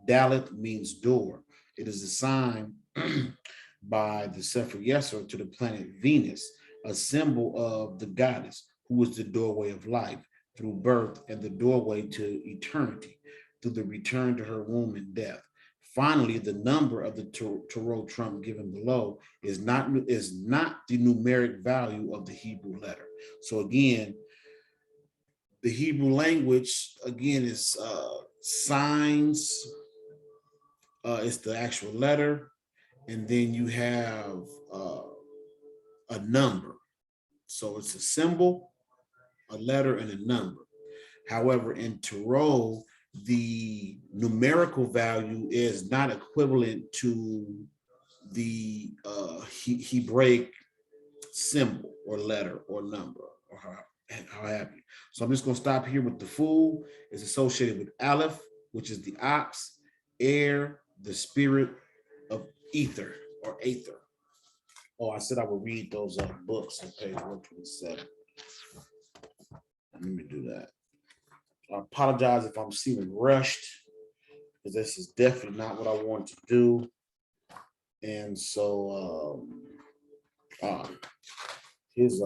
Dalet means door. It is assigned by the Sefer Yetzirah to the planet Venus, a symbol of the goddess, who is the doorway of life through birth and the doorway to eternity through the return to her womb and death. Finally, the number of the tarot trump given below is not the numeric value of the Hebrew letter. So again, the Hebrew language, again, is signs, it's the actual letter, and then you have a number. So it's a symbol, a letter, and a number. However, in tarot, the numerical value is not equivalent to the Hebraic symbol or letter or number or how have you. So I'm just going to stop here with the Fool. Is associated with Aleph, which is the ox, air, the spirit of ether or aether. Oh, I said I would read those books on page 127. Let me do that. I apologize if I'm seeming rushed, because this is definitely not what I want to do. And so his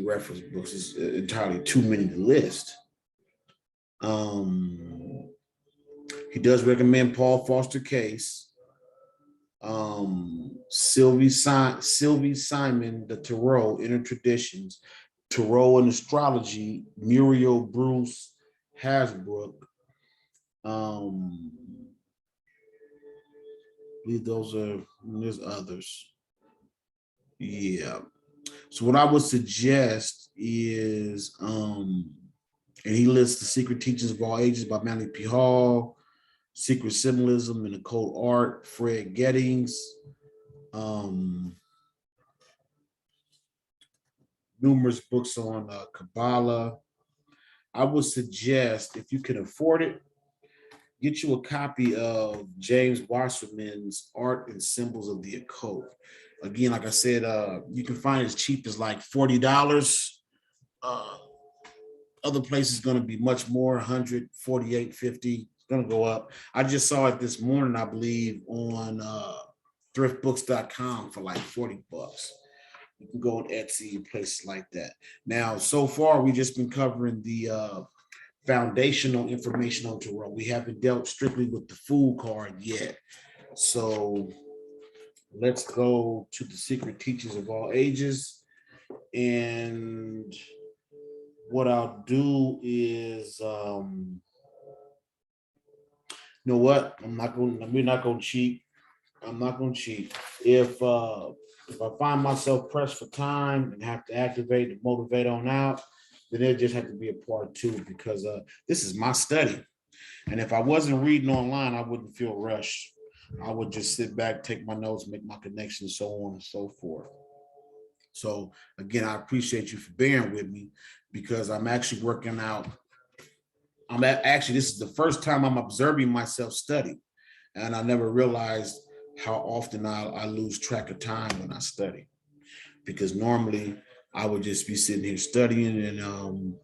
reference books is entirely too many to list. He does recommend Paul Foster Case, Sylvie Simon, the Tarot, Inner Traditions, Tarot and Astrology, Muriel Bruce Hasbrook. Those are, there's others. Yeah. So what I would suggest is, and he lists The Secret Teachings of All Ages by Manly P. Hall, Secret Symbolism and Occult Art, Fred Gettings, numerous books on Kabbalah. I would suggest, if you can afford it, get you a copy of James Wasserman's Art and Symbols of the Occult. Again, like I said, you can find it as cheap as like $40. Other places going to be much more, $148.50. It's going to go up. I just saw it this morning, I believe, on thriftbooks.com for like $40. You can go on Etsy and places like that. Now, so far, we've just been covering the foundational information on tarot. We haven't dealt strictly with the Fool card yet. So let's go to The Secret Teachings of All Ages. And what I'll do is, you know what? We're not going to cheat. I'm not going to cheat. If I find myself pressed for time and have to activate and motivate on out, then it'll just have to be a part 2, because this is my study. And if I wasn't reading online, I wouldn't feel rushed. I would just sit back, take my notes, make my connections, so on and so forth. So again, I appreciate you for bearing with me, because I'm actually working out. This is the first time I'm observing myself study. And I never realized how often I lose track of time when I study, because normally I would just be sitting here studying, and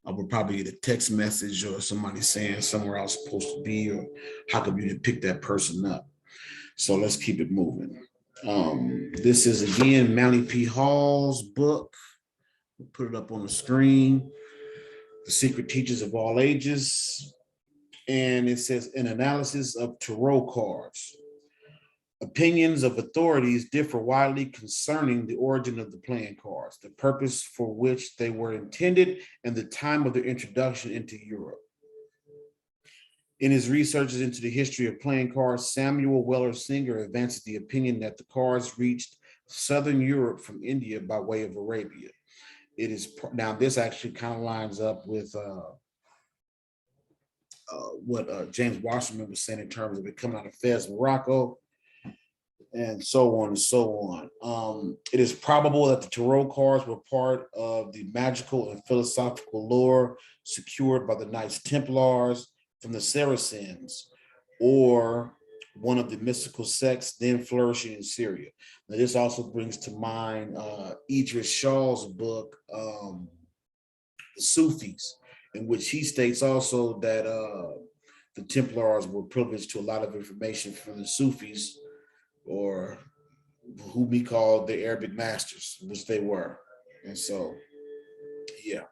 I would probably get a text message or somebody saying somewhere I was supposed to be, or how come you didn't pick that person up? So let's keep it moving. This is again Manly P. Hall's book. We'll put it up on the screen. The Secret Teachers of All Ages. And it says, an analysis of tarot cards. Opinions of authorities differ widely concerning the origin of the playing cards, the purpose for which they were intended, and the time of their introduction into Europe. In his researches into the history of playing cards, Samuel Weller Singer advances the opinion that the cards reached southern Europe from India by way of Arabia. It is now, this actually kind of lines up with what James Wasserman was saying in terms of it coming out of Fez, Morocco, and so on and so on. It is probable that the tarot cards were part of the magical and philosophical lore secured by the Knights Templars from the Saracens, or one of the mystical sects then flourishing in Syria. Now, this also brings to mind Idris Shah's book, The Sufis, in which he states also that the Templars were privileged to a lot of information from the Sufis, or who we call the Arabic masters, which they were. And so, yeah.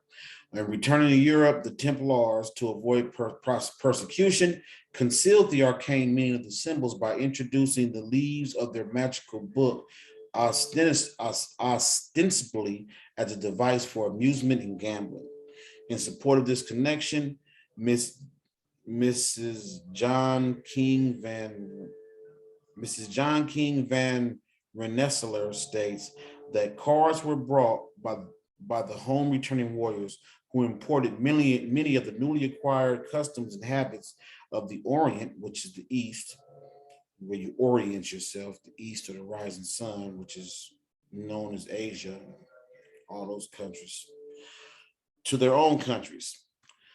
And returning to Europe, the Templars, to avoid persecution, concealed the arcane meaning of the symbols by introducing the leaves of their magical book ostensibly as a device for amusement and gambling. In support of this connection, Mrs. John King van Rensselaer states that cards were brought by the home returning warriors, who imported many of the newly acquired customs and habits of the Orient, which is the East, where you orient yourself, the East, or the rising sun, which is known as Asia, all those countries, to their own countries.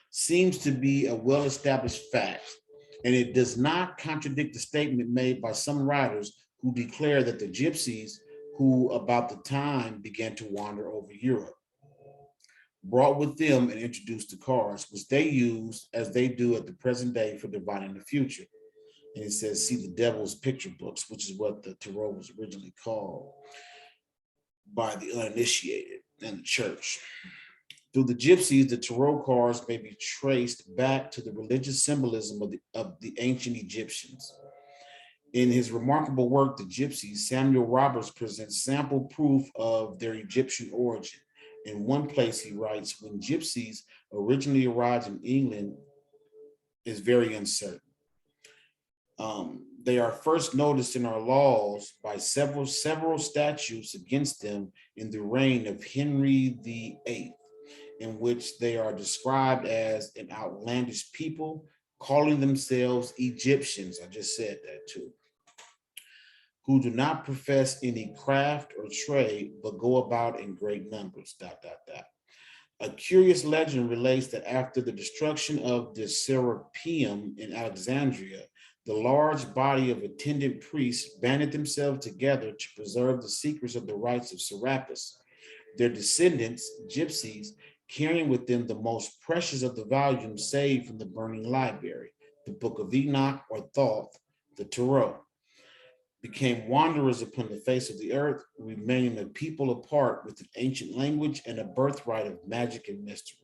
Seems to be a well-established fact, and it does not contradict the statement made by some writers who declare that the gypsies, who about the time began to wander over Europe, brought with them and introduced the cards, which they use as they do at the present day for divining the future. And it says, see the devil's picture books, which is what the tarot was originally called by the uninitiated in the church. Through the gypsies, the tarot cards may be traced back to the religious symbolism of the ancient Egyptians. In his remarkable work, The Gypsies, Samuel Roberts presents sample proof of their Egyptian origin. In one place, he writes, when gypsies originally arrived in England is very uncertain. They are first noticed in our laws by several statutes against them in the reign of Henry VIII, in which they are described as an outlandish people, calling themselves Egyptians. I just said that too. Who do not profess any craft or trade, but go about in great numbers. ... A curious legend relates that after the destruction of the Serapeum in Alexandria, the large body of attendant priests banded themselves together to preserve the secrets of the rites of Serapis. Their descendants, gypsies, carrying with them the most precious of the volumes saved from the burning library, the Book of Enoch or Thoth, the Tarot, became wanderers upon the face of the earth, remaining a people apart with an ancient language and a birthright of magic and mystery.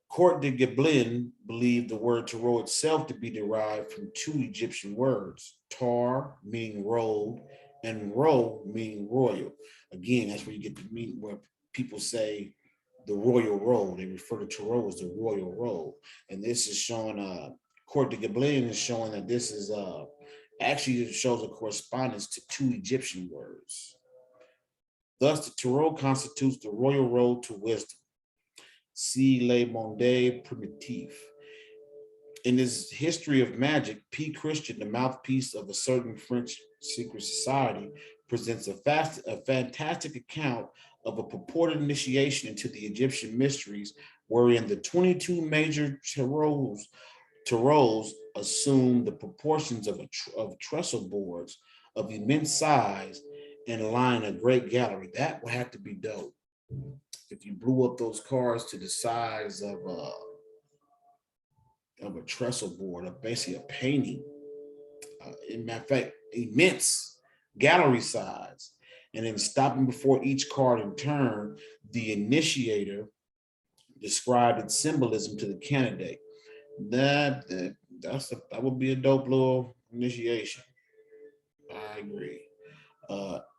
Court de Llewelyn believed the word tarot itself to be derived from two Egyptian words, tar, meaning road, and ro, meaning royal. Again, that's where you get the meaning where people say the royal road. They refer to tarot as the royal road. And this is showing, Court de Llewelyn is showing that this is, actually it shows a correspondence to two Egyptian words. Thus, the tarot constitutes the royal road to wisdom. See Le Monde Primitif. In his history of magic, P. Christian, the mouthpiece of a certain French secret society, presents a fantastic account of a purported initiation into the Egyptian mysteries, wherein the 22 major tarots assume the proportions of trestle boards of immense size and line a great gallery. That would have to be dope. If you blew up those cards to the size of a trestle board, of basically a painting, in matter of fact, immense gallery size, and then stopping before each card in turn, the initiator described its symbolism to the candidate. That would be a dope little initiation. I agree.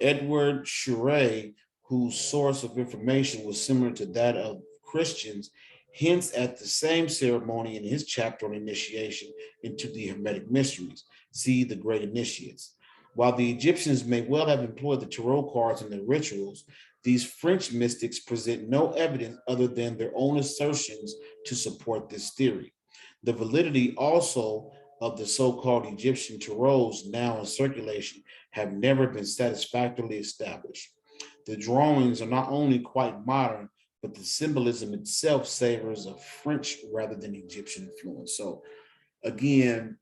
Edward Shure, whose source of information was similar to that of Christians, hints at the same ceremony in his chapter on initiation into the Hermetic mysteries. See the Great Initiates. While the Egyptians may well have employed the tarot cards in their rituals, these French mystics present no evidence other than their own assertions to support this theory. The validity also of the so-called Egyptian tarots now in circulation have never been satisfactorily established. The drawings are not only quite modern, but the symbolism itself savors of French rather than Egyptian influence. So again,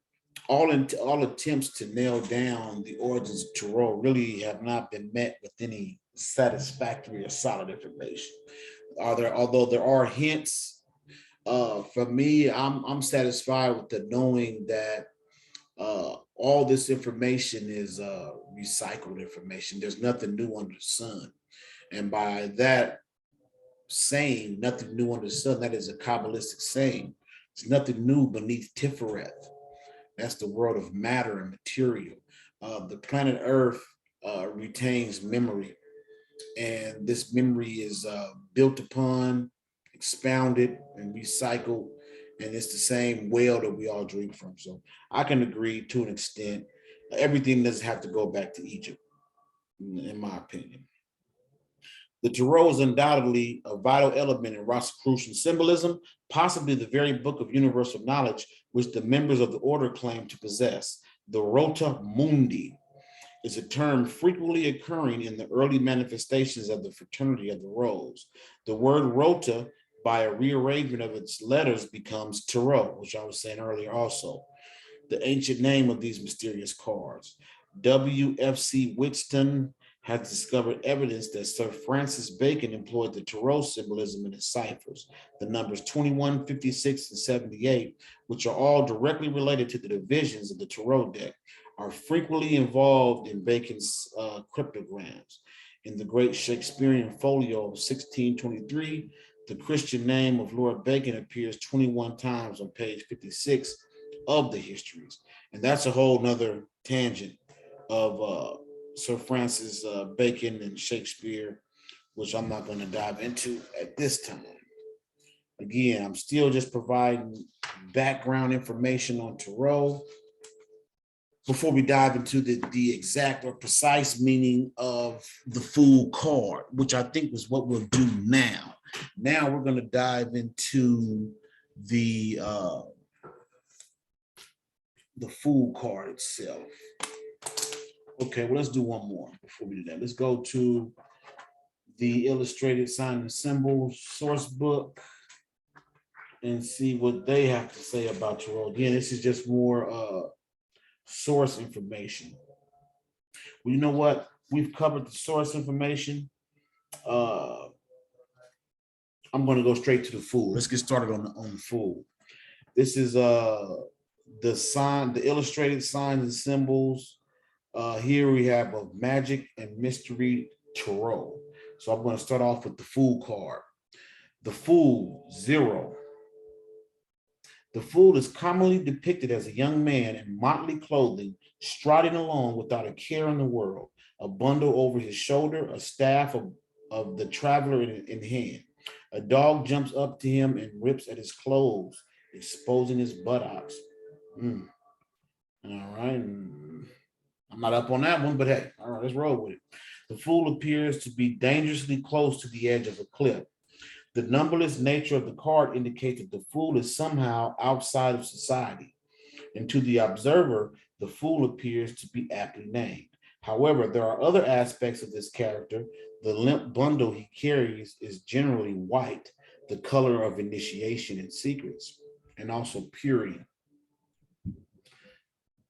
all attempts to nail down the origins of tarot really have not been met with any satisfactory or solid information. Although there are hints, for me, I'm satisfied with the knowing that all this information is recycled information. There's nothing new under the sun. And by that saying, nothing new under the sun, that is a Cabalistic saying. There's nothing new beneath Tiferet. That's the world of matter and material. The planet Earth retains memory, and this memory is built upon, expounded, and recycled, and it's the same well that we all drink from. So I can agree to an extent. Everything doesn't have to go back to Egypt, in my opinion. The tarot is undoubtedly a vital element in Rosicrucian symbolism, possibly the very book of universal knowledge which the members of the order claim to possess. The Rota Mundi is a term frequently occurring in the early manifestations of the Fraternity of the Rose. The word Rota, by a rearrangement of its letters, becomes tarot, which I was saying earlier also, the ancient name of these mysterious cards. W.F.C. Wheatstone has discovered evidence that Sir Francis Bacon employed the tarot symbolism in his ciphers. The numbers 21, 56, and 78, which are all directly related to the divisions of the tarot deck, are frequently involved in Bacon's cryptograms. In the great Shakespearean folio of 1623, the Christian name of Lord Bacon appears 21 times on page 56 of the histories. And that's a whole nother tangent of Sir Francis Bacon and Shakespeare, which I'm not going to dive into at this time. Again, I'm still just providing background information on tarot. before we dive into the exact or precise meaning of the Fool card, which I think is what we'll do now. Now we're going to dive into the Fool card itself. Okay, well, let's do one more before we do that. Let's go to the illustrated signs and symbols source book and see what they have to say about tarot. Again, this is just more source information. Well, you know what? We've covered the source information. I'm going to go straight to the Fool. Let's get started on the Fool. This is the illustrated signs and symbols. Here we have a magic and mystery tarot. So I'm going to start off with the Fool card. The Fool, 0. The Fool is commonly depicted as a young man in motley clothing, striding along without a care in the world, a bundle over his shoulder, a staff of the traveler in hand. A dog jumps up to him and rips at his clothes, exposing his buttocks. All right. I'm not up on that one, but hey, all right, let's roll with it. The Fool appears to be dangerously close to the edge of a cliff. The numberless nature of the card indicates that the Fool is somehow outside of society. And to the observer, the Fool appears to be aptly named. However, there are other aspects of this character. The limp bundle he carries is generally white, the color of initiation and secrets, and also purity.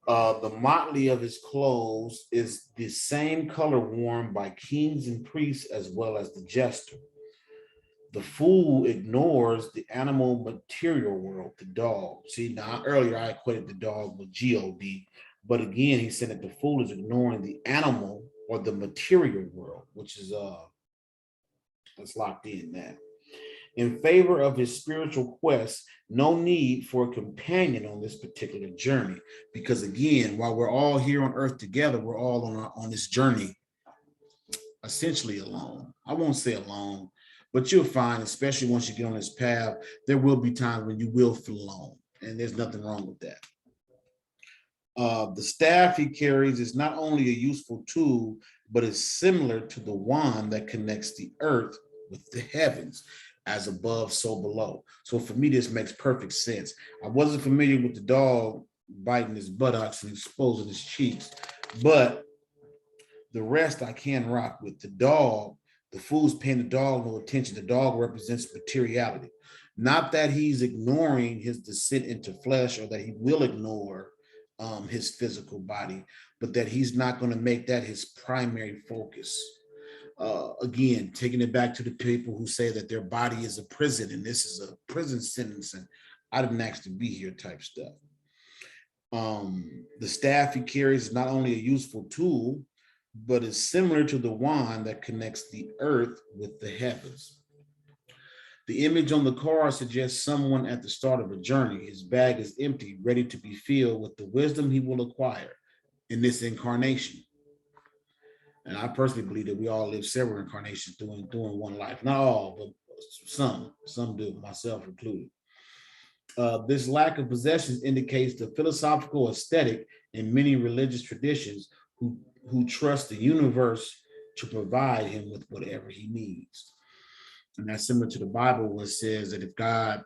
The motley of his clothes is the same color worn by kings and priests as well as the jester. The Fool ignores the animal material world, the dog. See, now earlier I equated the dog with God, but again, he said that the Fool is ignoring the animal or the material world, which is that's locked in now. In favor of his spiritual quest, no need for a companion on this particular journey, because again, while we're all here on earth together, we're all on this journey essentially alone. I won't say alone, but you'll find, especially once you get on this path, there will be times when you will feel alone, and there's nothing wrong with that. The staff he carries is not only a useful tool, but is similar to the wand that connects the earth with the heavens. As above, so below. So for me, this makes perfect sense. I wasn't familiar with the dog biting his buttocks and exposing his cheeks, but the rest I can rock with. The dog, the Fool's paying the dog no attention. The dog represents materiality. Not that he's ignoring his descent into flesh or that he will ignore his physical body, but that he's not going to make that his primary focus. Again, taking it back to the people who say that their body is a prison and this is a prison sentence and I didn't ask to be here type stuff. The staff he carries is not only a useful tool, but is similar to the wand that connects the earth with the heavens. The image on the card suggests someone at the start of a journey. His bag is empty, ready to be filled with the wisdom he will acquire in this incarnation. And I personally believe that we all live several incarnations doing one life. Not all, but some do, myself included. This lack of possessions indicates the philosophical aesthetic in many religious traditions who trust the universe to provide him with whatever he needs. And that's similar to the Bible, where it says that if God,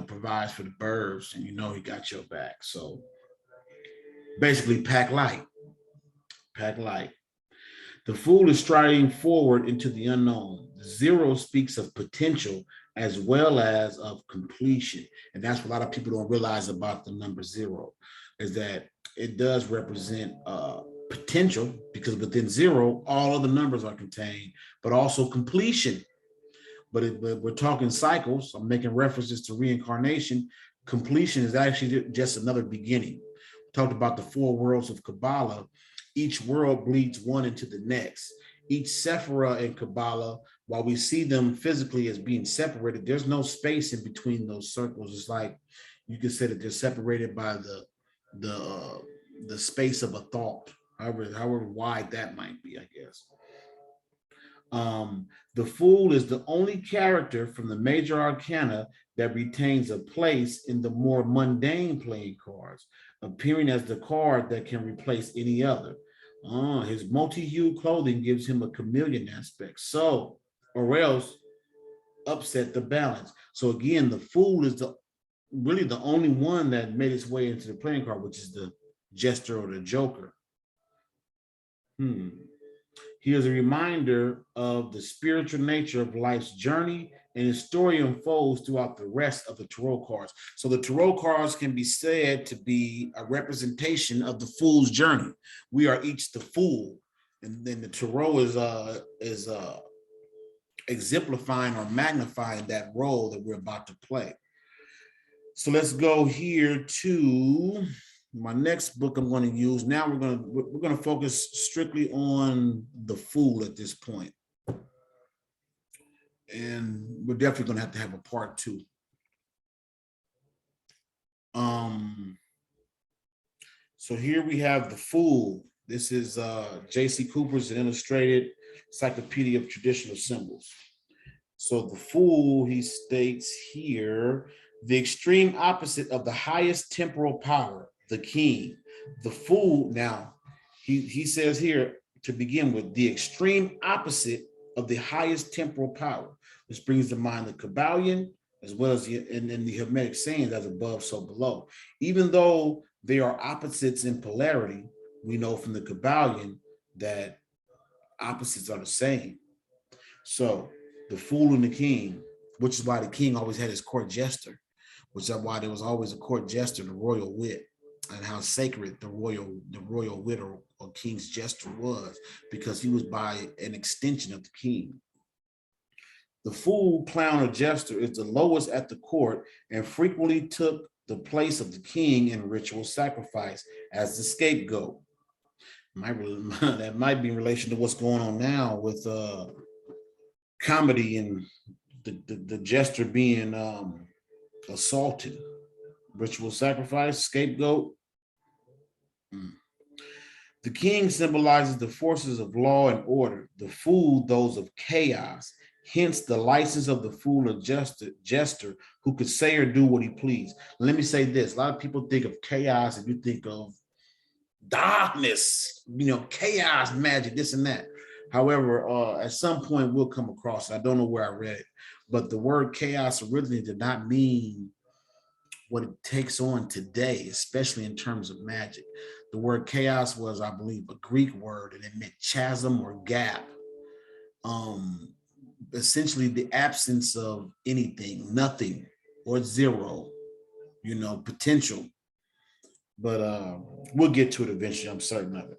provides for the birds, and he got your back. So basically, pack light. The Fool is striding forward into the unknown. The 0 speaks of potential as well as of completion. And that's what a lot of people don't realize about the number 0, is that it does represent potential, because within 0, all of the numbers are contained, but also completion. But we're talking cycles. I'm making references to reincarnation. Completion is actually just another beginning. We talked about the 4 worlds of Kabbalah. Each world bleeds one into the next. Each Sephira in Kabbalah, while we see them physically as being separated, there's no space in between those circles. It's like you could say that they're separated by the space of a thought, however wide that might be, I guess. The Fool is the only character from the major arcana that retains a place in the more mundane playing cards. appearing as the card that can replace any other. His multi-hued clothing gives him a chameleon aspect. So, or else upset the balance. So again, the Fool is really the only one that made its way into the playing card, which is the Jester or the Joker. Here's a reminder of the spiritual nature of life's journey, and his story unfolds throughout the rest of the tarot cards. So the tarot cards can be said to be a representation of the Fool's journey. We are each the Fool, and then the tarot is exemplifying or magnifying that role that we're about to play. So let's go here to my next book I'm going to use. Now we're going to focus strictly on the Fool at this point. And we're definitely going to have a part 2. So here we have the Fool. This is J.C. Cooper's Illustrated Encyclopedia of Traditional Symbols. So the Fool, he states here, the extreme opposite of the highest temporal power, the king. The Fool, now, he says here, to begin with, the extreme opposite of the highest temporal power. This brings to mind the Cabalistic, as well as the Hermetic sayings, as above, so below. Even though they are opposites in polarity, we know from the Cabalistic that opposites are the same. So the Fool and the king, which is why the king always had his court jester, which is why there was always a court jester, the royal wit, and how sacred the royal wit or king's jester was, because he was by an extension of the king. The Fool, clown, or jester is the lowest at the court and frequently took the place of the king in ritual sacrifice as the scapegoat. That might be in relation to what's going on now with comedy and the jester being assaulted. Ritual sacrifice, scapegoat. The king symbolizes the forces of law and order, the Fool those of chaos. Hence the license of the Fool or jester who could say or do what he pleased. Let me say this, a lot of people think of chaos and you think of darkness, chaos, magic, this and that. However, at some point we'll come across, I don't know where I read it, but the word chaos originally did not mean what it takes on today, especially in terms of magic. The word chaos was, I believe, a Greek word, and it meant chasm or gap. Essentially the absence of anything, nothing, or zero, potential. But we'll get to it eventually, I'm certain of it.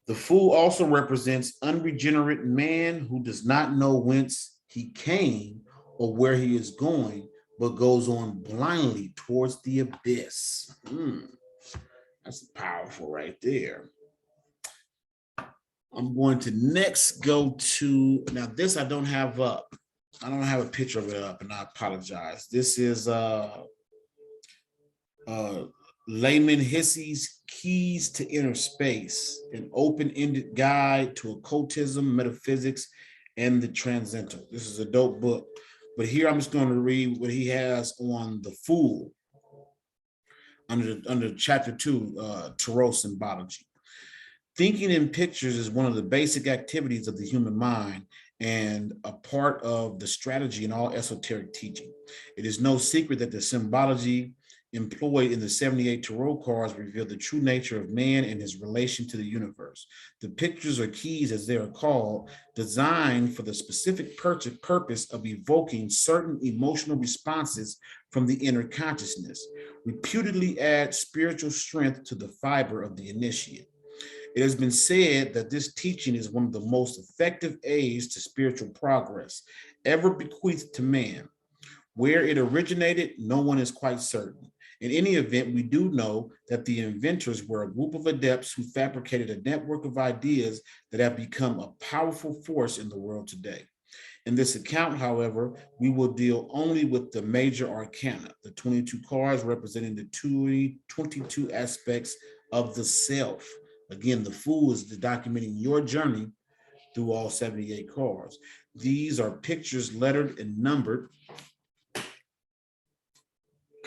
The Fool also represents unregenerate man who does not know whence he came or where he is going, but goes on blindly towards the abyss. That's powerful right there. I'm going to next go to, now this I don't have up. I don't have a picture of it up, and I apologize. This is Layman Hissy's Keys to Inner Space, an open-ended guide to occultism, metaphysics, and the transcendental. This is a dope book. But here I'm just going to read what he has on the Fool under chapter 2, Tarot Symbology. Thinking in pictures is one of the basic activities of the human mind and a part of the strategy in all esoteric teaching. It is no secret that the symbology employed in the 78 tarot cards reveal the true nature of man and his relation to the universe. The pictures or keys, as they are called, designed for the specific purpose of evoking certain emotional responses from the inner consciousness, reputedly add spiritual strength to the fiber of the initiate. It has been said that this teaching is one of the most effective aids to spiritual progress ever bequeathed to man. Where it originated, no one is quite certain. In any event, we do know that the inventors were a group of adepts who fabricated a network of ideas that have become a powerful force in the world today. In this account, however, we will deal only with the major arcana, the 22 cards representing the 22 aspects of the self. Again, the Fool is documenting your journey through all 78 cards. These are pictures lettered and numbered,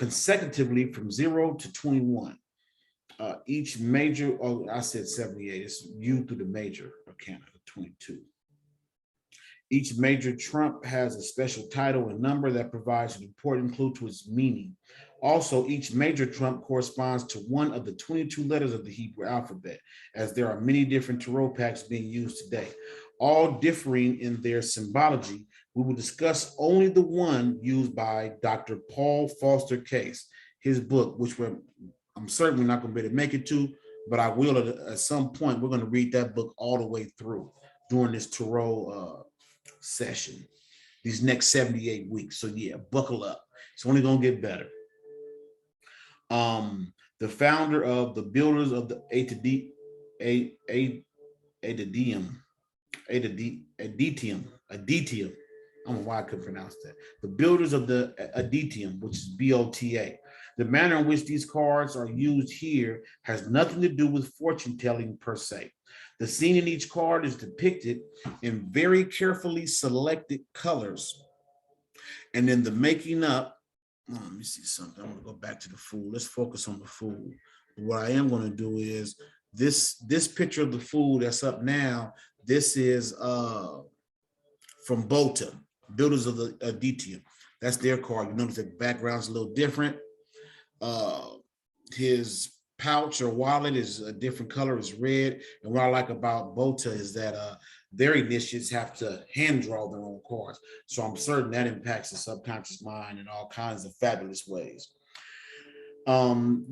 consecutively from 0 to 21. Each major, I said 78, it's U through the major arcana, 22. Each major trump has a special title and number that provides an important clue to its meaning. Also, each major trump corresponds to one of the 22 letters of the Hebrew alphabet, as there are many different tarot packs being used today, all differing in their symbology. We will discuss only the one used by Dr. Paul Foster Case, his book, which I'm certainly not going to be able to make it to, but I will at some point. We're going to read that book all the way through during this tarot session, these next 78 weeks. So yeah, buckle up. It's only going to get better. The founder of the builders of the Aditium. I don't know why I couldn't pronounce that. The builders of the Aditium, which is BOTA. The manner in which these cards are used here has nothing to do with fortune telling per se. The scene in each card is depicted in very carefully selected colors. And then the making up, let me see something. I'm going to go back to the Fool. Let's focus on the Fool. What I am going to do is this picture of the Fool that's up now, this is from Bota, builders of the Aditium. That's their card. You notice the background's a little different. His pouch or wallet is a different color, is red. And what I like about Bota is that their initiates have to hand draw their own cards. So I'm certain that impacts the subconscious mind in all kinds of fabulous ways.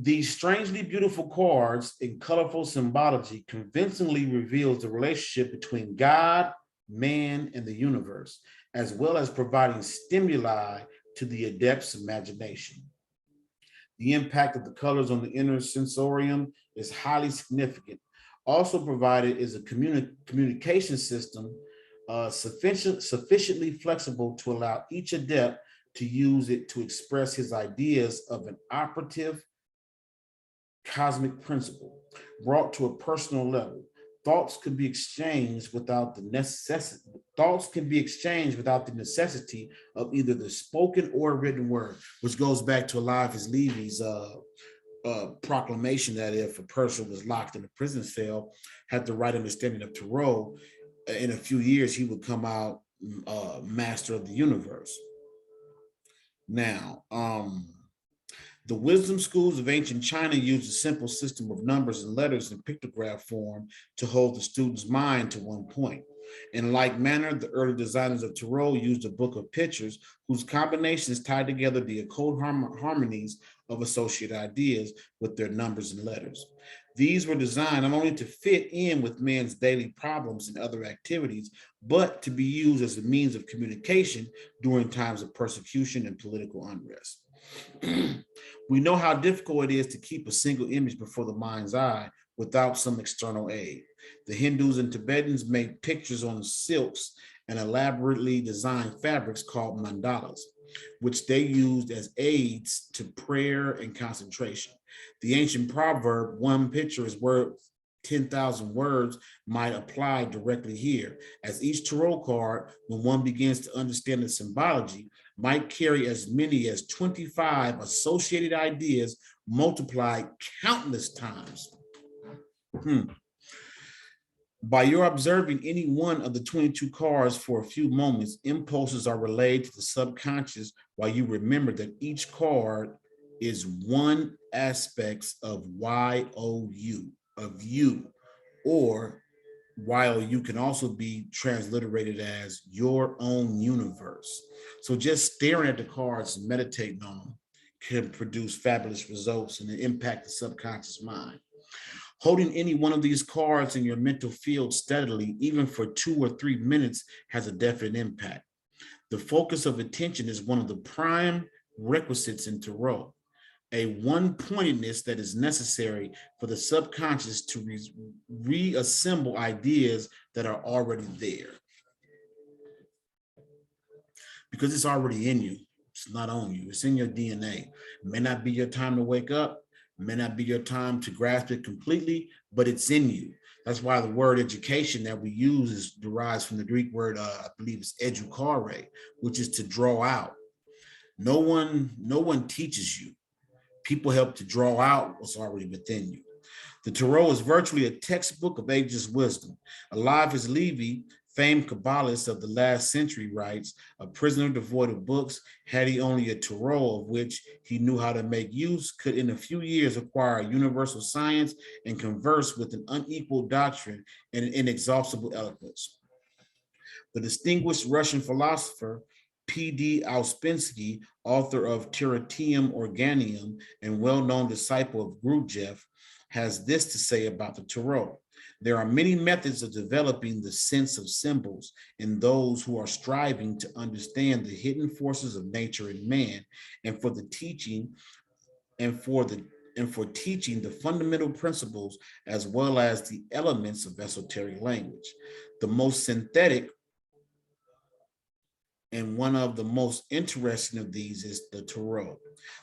These strangely beautiful cards in colorful symbology convincingly reveals the relationship between God, man, and the universe, as well as providing stimuli to the adept's imagination. The impact of the colors on the inner sensorium is highly significant. Also provided is a communication system sufficiently flexible to allow each adept to use it to express his ideas of an operative cosmic principle brought to a personal level. Thoughts can be exchanged without the necessity. Thoughts can be exchanged without the necessity of either the spoken or written word, which goes back to Eliphas Levy's proclamation that if a person was locked in a prison cell, had the right understanding of tarot, in a few years he would come out master of the universe. Now, the wisdom schools of ancient China used a simple system of numbers and letters in pictograph form to hold the student's mind to one point. In like manner, the early designers of tarot used a book of pictures whose combinations tied together the occult harmonies of associated ideas with their numbers and letters. These were designed not only to fit in with men's daily problems and other activities, but to be used as a means of communication during times of persecution and political unrest. We know how difficult it is to keep a single image before the mind's eye without some external aid. The Hindus and Tibetans made pictures on silks and elaborately designed fabrics called mandalas, which they used as aids to prayer and concentration. The ancient proverb, one picture is worth 10,000 words, might apply directly here, as each tarot card, when one begins to understand the symbology, might carry as many as 25 associated ideas multiplied countless times. By your observing any one of the 22 cards for a few moments, impulses are relayed to the subconscious while you remember that each card is one aspect of YOU, of you, or YOU can also be transliterated as your own universe. So just staring at the cards and meditating on them can produce fabulous results and impact the subconscious mind. Holding any one of these cards in your mental field steadily, even for 2 or 3 minutes, has a definite impact. The focus of attention is one of the prime requisites in tarot, a one-pointedness that is necessary for the subconscious to reassemble ideas that are already there. Because it's already in you. It's not on you. It's in your DNA. It may not be your time to wake up. It may not be your time to grasp it completely, but it's in you. That's why the word education that we use derives from the Greek word, I believe it's educare, which is to draw out. No one teaches you. People help to draw out what's already within you. The Tarot is virtually a textbook of ageless wisdom. Alive as Levy, famed Kabbalist of the last century, writes, a prisoner devoid of books, had he only a Tarot of which he knew how to make use, could in a few years acquire universal science and converse with an unequaled doctrine and an inexhaustible eloquence. The distinguished Russian philosopher P.D. Ouspensky, author of Tertium Organium and well-known disciple of Gurdjieff, has this to say about the Tarot. There are many methods of developing the sense of symbols in those who are striving to understand the hidden forces of nature and man, and for teaching the fundamental principles as well as the elements of esoteric language. The most synthetic and one of the most interesting of these is the Tarot.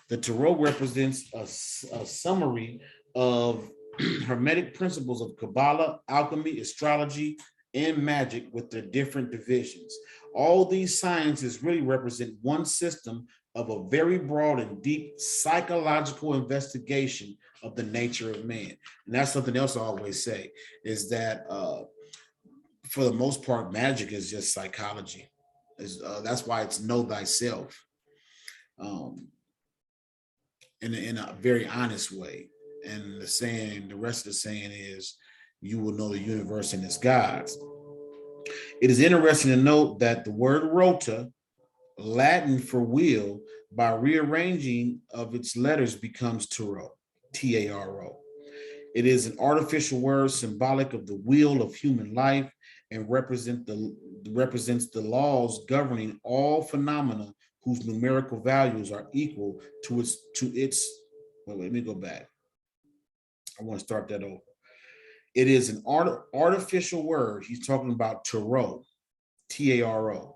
The Tarot represents a summary of hermetic principles of Kabbalah, alchemy, astrology, and magic with their different divisions. All these sciences really represent one system of a very broad and deep psychological investigation of the nature of man. And that's something else I always say, is that for the most part, magic is just psychology. That's why it's know thyself in a very honest way. And the rest of the saying is, you will know the universe and its gods. It is interesting to note that the word rota, Latin for wheel, by rearranging of its letters becomes Tarot, T-A-R-O. It is an artificial word symbolic of the wheel of human life and represents the laws governing all phenomena whose numerical values are equal to its. Wait, let me go back. I want to start that over. It is an artificial word. He's talking about Tarot, T-A-R-O,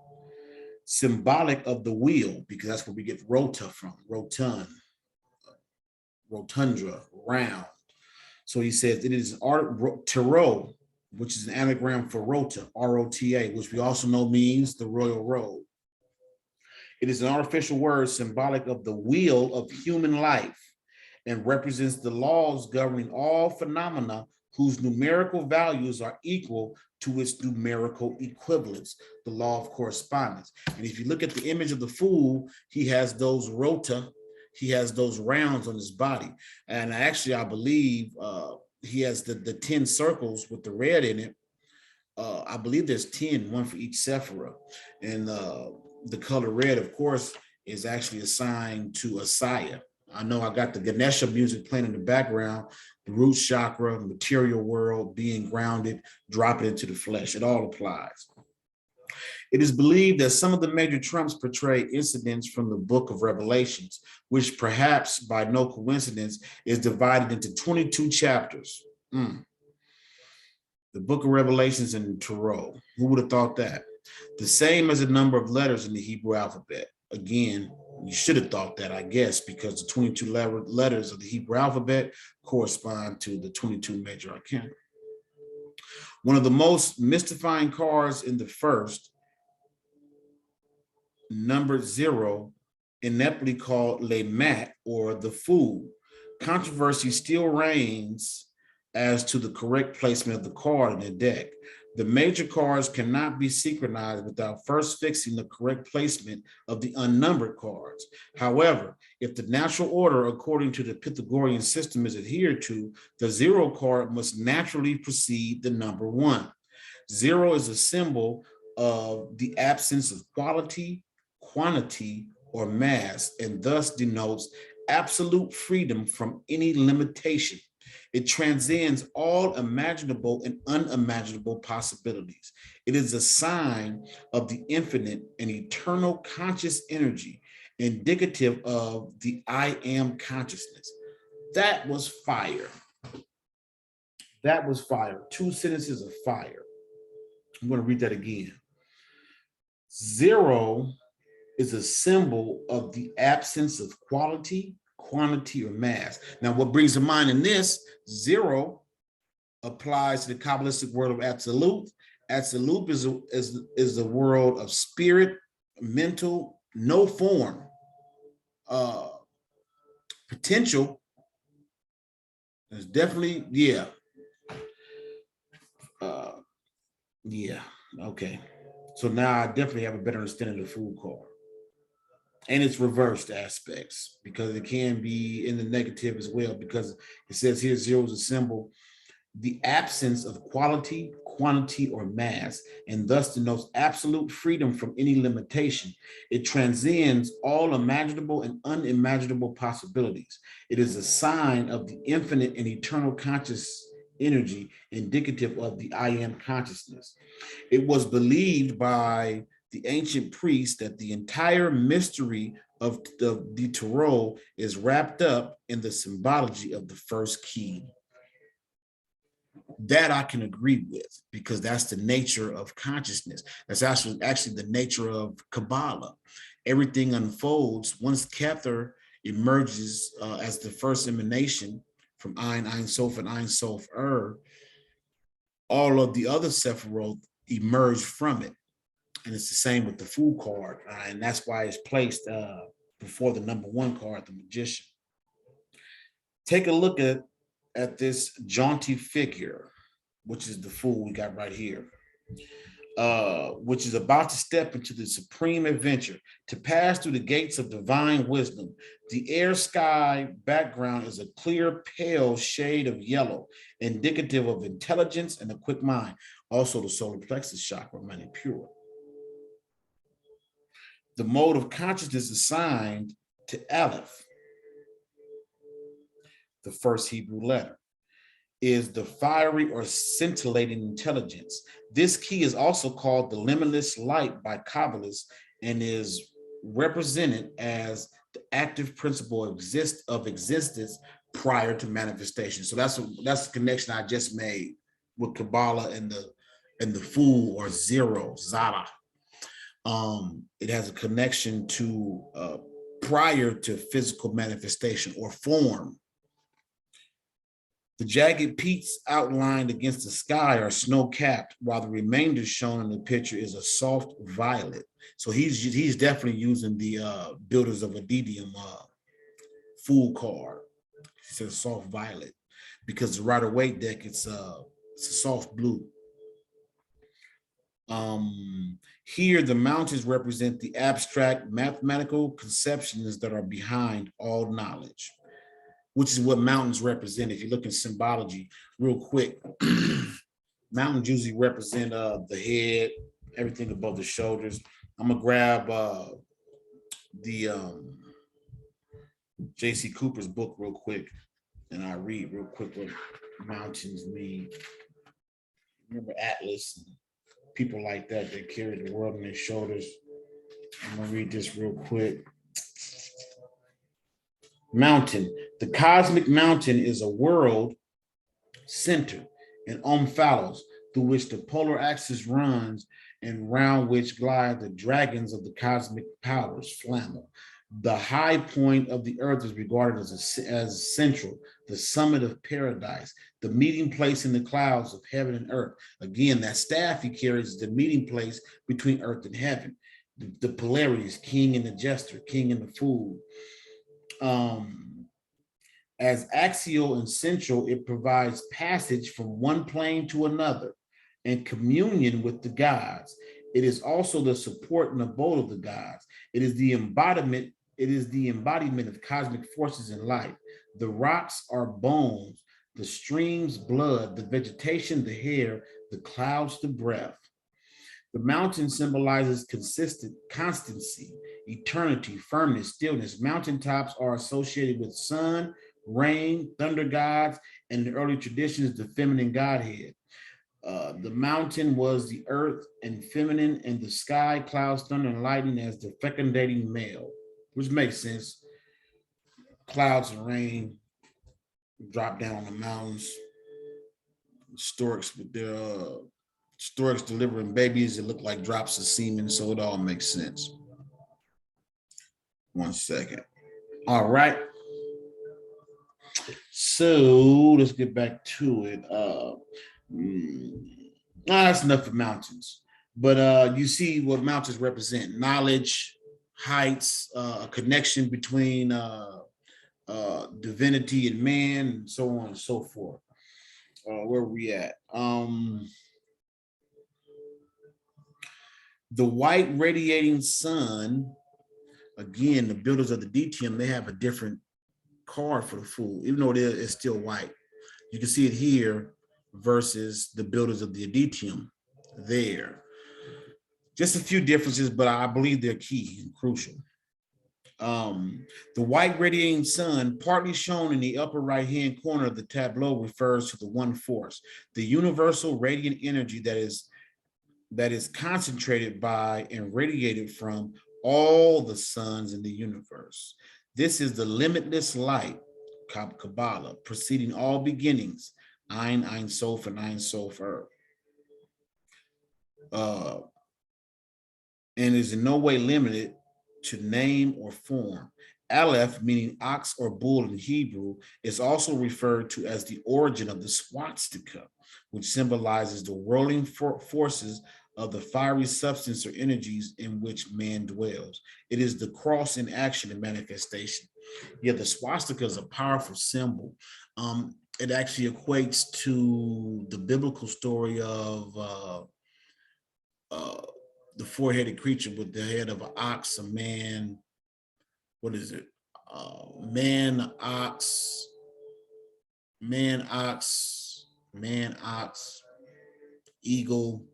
symbolic of the wheel, because that's where we get rota from, rotund, rotundra, round. So he says it is Tarot, which is an anagram for rota, R-O-T-A, which we also know means the royal road. It is an artificial word symbolic of the wheel of human life and represents the laws governing all phenomena whose numerical values are equal to its numerical equivalents, the law of correspondence. And if you look at the image of the fool, he has those rota, he has those rounds on his body. And actually, I believe he has the 10 circles with the red in it. I believe there's 10, one for each sephira. And the color red, of course, is actually assigned to Asaya. I know I got the Ganesha music playing in the background, the root chakra, material world, being grounded, dropping into the flesh. It all applies. It is believed that some of the major trumps portray incidents from the book of Revelations, which perhaps by no coincidence is divided into 22 chapters. The book of Revelations in Tarot. Who would have thought that? The same as the number of letters in the Hebrew alphabet. Again, you should have thought that, I guess, because the 22 letters of the Hebrew alphabet correspond to the 22 major arcana. One of the most mystifying cards in the first, number 0, ineptly called Le Mat, or the Fool. Controversy still reigns as to the correct placement of the card in the deck. The major cards cannot be synchronized without first fixing the correct placement of the unnumbered cards. However, if the natural order according to the Pythagorean system is adhered to, the 0 card must naturally precede the number 1. 0 is a symbol of the absence of quality, quantity, or mass, and thus denotes absolute freedom from any limitation. It transcends all imaginable and unimaginable possibilities. It is a sign of the infinite and eternal conscious energy, indicative of the I am consciousness. That was fire. That was fire. 2 sentences of fire. I'm going to read that again. 0 is a symbol of the absence of quality, quantity, or mass. Now, what brings to mind in this, 0 applies to the Kabbalistic world of absolute. Absolute is the world of spirit, mental, no form. Potential is definitely, yeah. Yeah, okay. So now I definitely have a better understanding of the Fool card and its reversed aspects, because it can be in the negative as well, because it says here zero is a symbol, the absence of quality, quantity, or mass, and thus denotes absolute freedom from any limitation. It transcends all imaginable and unimaginable possibilities. It is a sign of the infinite and eternal conscious energy, indicative of the I am consciousness. It was believed by the ancient priests that the entire mystery of the tarot is wrapped up in the symbology of the first key. That I can agree with, because that's the nature of consciousness. That's actually the nature of Kabbalah. Everything unfolds once Kether emerges as the first emanation from Ein Sof and Ein Sof all of the other Sephiroth emerge from it. And it's the same with the Fool card. And that's why it's placed before the number one card, the Magician. Take a look at this jaunty figure, which is the Fool we got right here, which is about to step into the supreme adventure, to pass through the gates of divine wisdom. The air sky background is a clear, pale shade of yellow, indicative of intelligence and a quick mind. Also, the solar plexus chakra, remaining pure. The mode of consciousness assigned to Aleph, the first Hebrew letter, is the fiery or scintillating intelligence. This key is also called the limitless light by Kabbalists and is represented as the active principle of existence prior to manifestation. So that's the connection I just made with Kabbalah and the Fool, or zero, Zara. It has a connection to prior to physical manifestation or form. The jagged peaks outlined against the sky are snow-capped, while the remainder shown in the picture is a soft violet. So he's definitely using the Builders of Adidium Fool card. He says soft violet, because the Rider-Waite deck, it's a soft blue. Here, the mountains represent the abstract mathematical conceptions that are behind all knowledge, which is what mountains represent. If you look in symbology real quick, mountains usually represent the head, everything above the shoulders. I'm gonna grab the J.C. Cooper's book real quick, and I read real quick what mountains mean. Remember Atlas and people like that carry the world on their shoulders. I'm gonna read this real quick. Mountain. The cosmic mountain is a world center and omphalos, through which the polar axis runs and round which glide the dragons of the cosmic powers, Flamma. The high point of the earth is regarded as central, the summit of paradise, the meeting place in the clouds of heaven and earth. Again, that staff he carries is the meeting place between earth and heaven. The polarities, king and the jester, king and the fool. As axial and central, it provides passage from one plane to another and communion with the gods. It is also the support and abode of the gods. It is the embodiment of cosmic forces in life. The rocks are bones, the streams blood, the vegetation the hair, the clouds the breath. The mountain symbolizes constancy, eternity, firmness, stillness. Mountaintops are associated with sun, rain, thunder gods, and in the early traditions, the feminine godhead. The mountain was the earth and feminine, and the sky, clouds, thunder, and lightning as the fecundating male, which makes sense. Clouds and rain drop down on the mountains. Storks with their storks delivering babies that look like drops of semen, so it all makes sense. 1 second. All right. So let's get back to it. That's enough for mountains. But you see what mountains represent: knowledge, heights, a connection between divinity in man, and so on and so forth. Where we at? The white radiating sun. Again, the builders of the DTM, they have a different card for the fool, even though it's still white. You can see it here versus the builders of the DTM there. Just a few differences, but I believe they're key and crucial. The white radiating sun, partly shown in the upper right-hand corner of the tableau, refers to the one force, the universal radiant energy that is concentrated by and radiated from all the suns in the universe. This is the limitless light, Kabbalah, preceding all beginnings, Ein Sof, and Ein Sof Er. And is in no way limited to name or form. Aleph, meaning ox or bull in Hebrew, is also referred to as the origin of the swastika, which symbolizes the whirling forces of the fiery substance or energies in which man dwells. It is the cross in action and manifestation. Yeah, the swastika is a powerful symbol. It actually equates to the biblical story of the four-headed creature with the head of an ox, a man. What is it? Man, ox, eagle,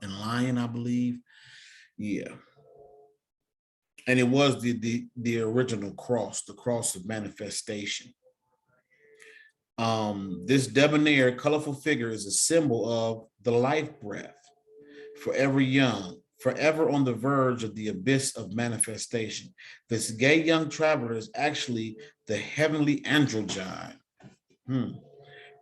and lion, I believe. Yeah. And it was the original cross, the cross of manifestation. This debonair, colorful figure is a symbol of the life breath, forever young, forever on the verge of the abyss of manifestation. This gay young traveler is actually the heavenly androgyne.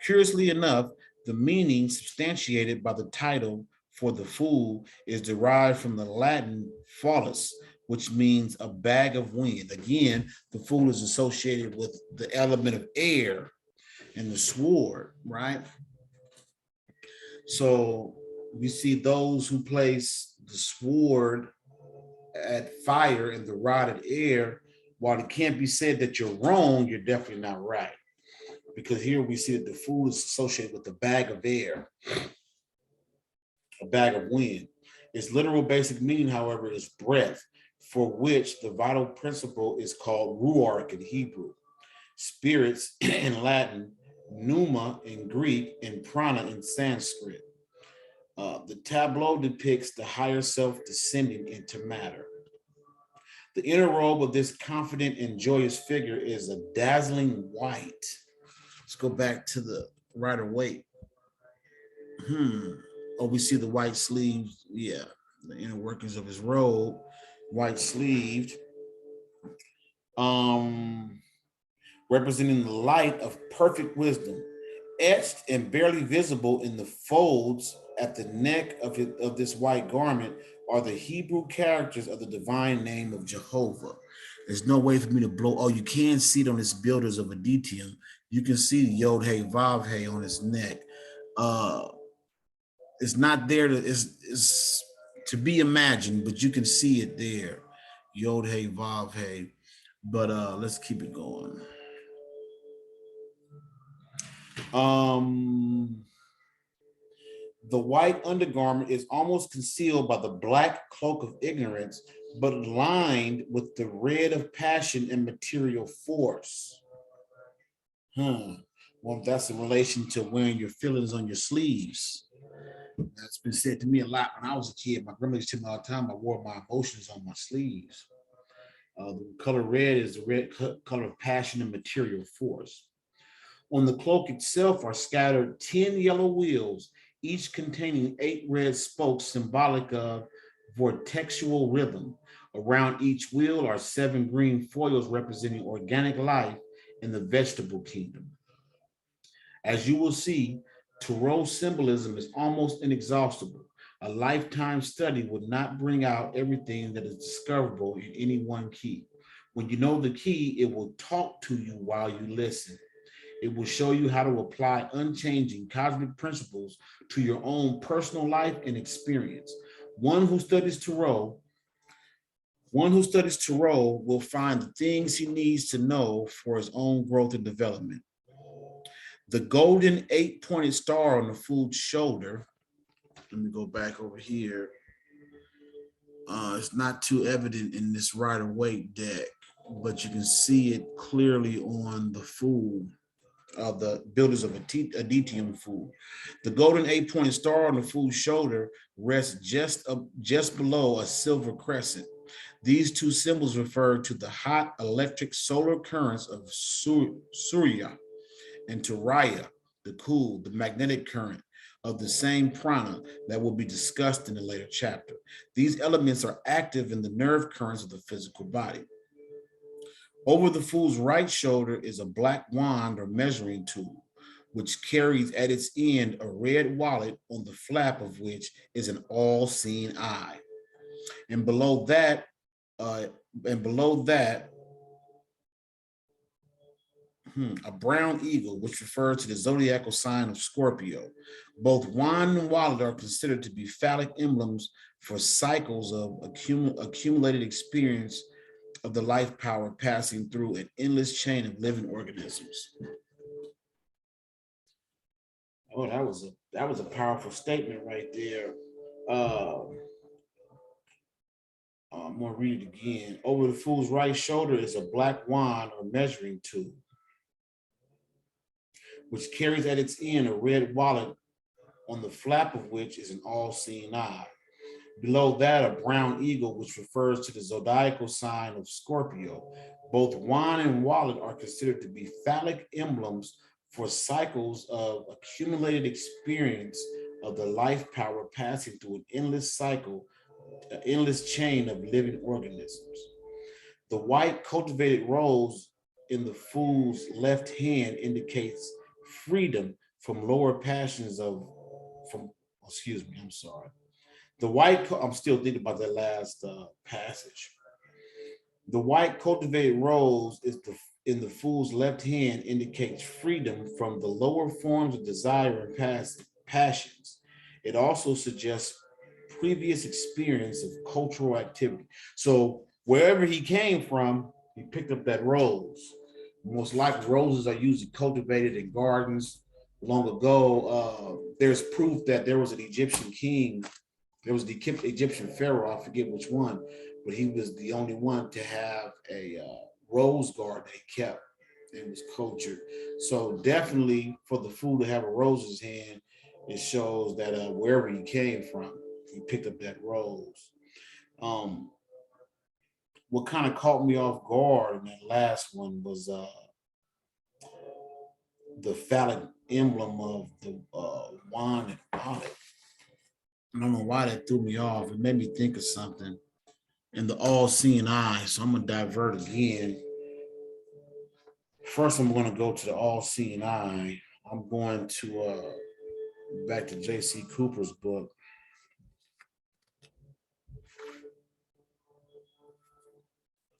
Curiously enough, the meaning substantiated by the title for the fool is derived from the Latin phallus, which means a bag of wind. Again, the fool is associated with the element of air and the sword, right? So we see those who place the sword at fire and the rod at air. While it can't be said that you're wrong, you're definitely not right. Because here we see that the fool is associated with the bag of air, a bag of wind. Its literal basic meaning, however, is breath, for which the vital principle is called ruach in Hebrew, spirits in Latin, pneuma in Greek, and prana in Sanskrit. The tableau depicts the higher self descending into matter. The inner robe of this confident and joyous figure is a dazzling white. Let's go back to the Rider-Waite. Oh, we see the white sleeves. Yeah, the inner workings of his robe, white sleeved. Representing the light of perfect wisdom, etched and barely visible in the folds at the neck of this white garment are the Hebrew characters of the divine name of Jehovah. There's no way for me to blow. Oh, you can see it on his builders of Aditium. You can see Yod Hey Vav Hey on his neck. It's not there it's to be imagined, but you can see it there. Yod Hey Vav Hey. But let's keep it going. The white undergarment is almost concealed by the black cloak of ignorance, but lined with the red of passion and material force. Well, that's in relation to wearing your feelings on your sleeves. That's been said to me a lot when I was a kid. My grandmother used to tell me all the time I wore my emotions on my sleeves. The color red is the red color of passion and material force. On the cloak itself are scattered 10 yellow wheels, each containing 8 red spokes symbolic of vortexual rhythm. Around each wheel are 7 green foils representing organic life in the vegetable kingdom. As you will see, Tarot symbolism is almost inexhaustible. A lifetime study would not bring out everything that is discoverable in any one key. When you know the key, it will talk to you while you listen. It will show you how to apply unchanging cosmic principles to your own personal life and experience. One who studies Tarot One who studies Tarot will find the things he needs to know for his own growth and development. The golden 8-pointed star on the Fool's shoulder. Let me go back over here. It's not too evident in this Rider-Waite deck, but you can see it clearly on the Fool, the Builders of Adetium Fool. The golden 8-pointed star on the Fool's shoulder rests just below a silver crescent. These two symbols refer to the hot electric solar currents of Surya, and to Raya, the cool, the magnetic current of the same prana that will be discussed in a later chapter. These elements are active in the nerve currents of the physical body. Over the Fool's right shoulder is a black wand or measuring tool, which carries at its end a red wallet on the flap of which is an all-seeing eye. And below that, a brown eagle, which refers to the zodiacal sign of Scorpio. Both wand and wallet are considered to be phallic emblems for cycles of accumulated experience of the life power passing through an endless chain of living organisms. Oh, that was a powerful statement right there. I'm gonna read it again. Over the Fool's right shoulder is a black wand or measuring tool, which carries at its end a red wallet on the flap of which is an all-seeing eye. Below that, a brown eagle, which refers to the zodiacal sign of Scorpio. Both wand and wallet are considered to be phallic emblems for cycles of accumulated experience of the life power passing through an endless chain of living organisms. The white cultivated rose in the Fool's left hand indicates freedom from lower passions I'm still thinking about that last passage. The white cultivated rose in the Fool's left hand indicates freedom from the lower forms of desire and passions. It also suggests previous experience of cultural activity. So wherever he came from, he picked up that rose. Most likely roses are usually cultivated in gardens. Long ago, there's proof that there was an Egyptian king. There was the Egyptian pharaoh, I forget which one, but he was the only one to have a rose garden that he kept and was cultured. So definitely for the Fool to have a rose in his hand, it shows that wherever he came from, he picked up that rose. What kind of caught me off guard in that last one was the phallic emblem of the wand and wallet. I don't know why that threw me off. It made me think of something in the all-seeing eye. So I'm gonna divert again. First, I'm gonna go to the all-seeing eye. I'm going to back to J.C. Cooper's book.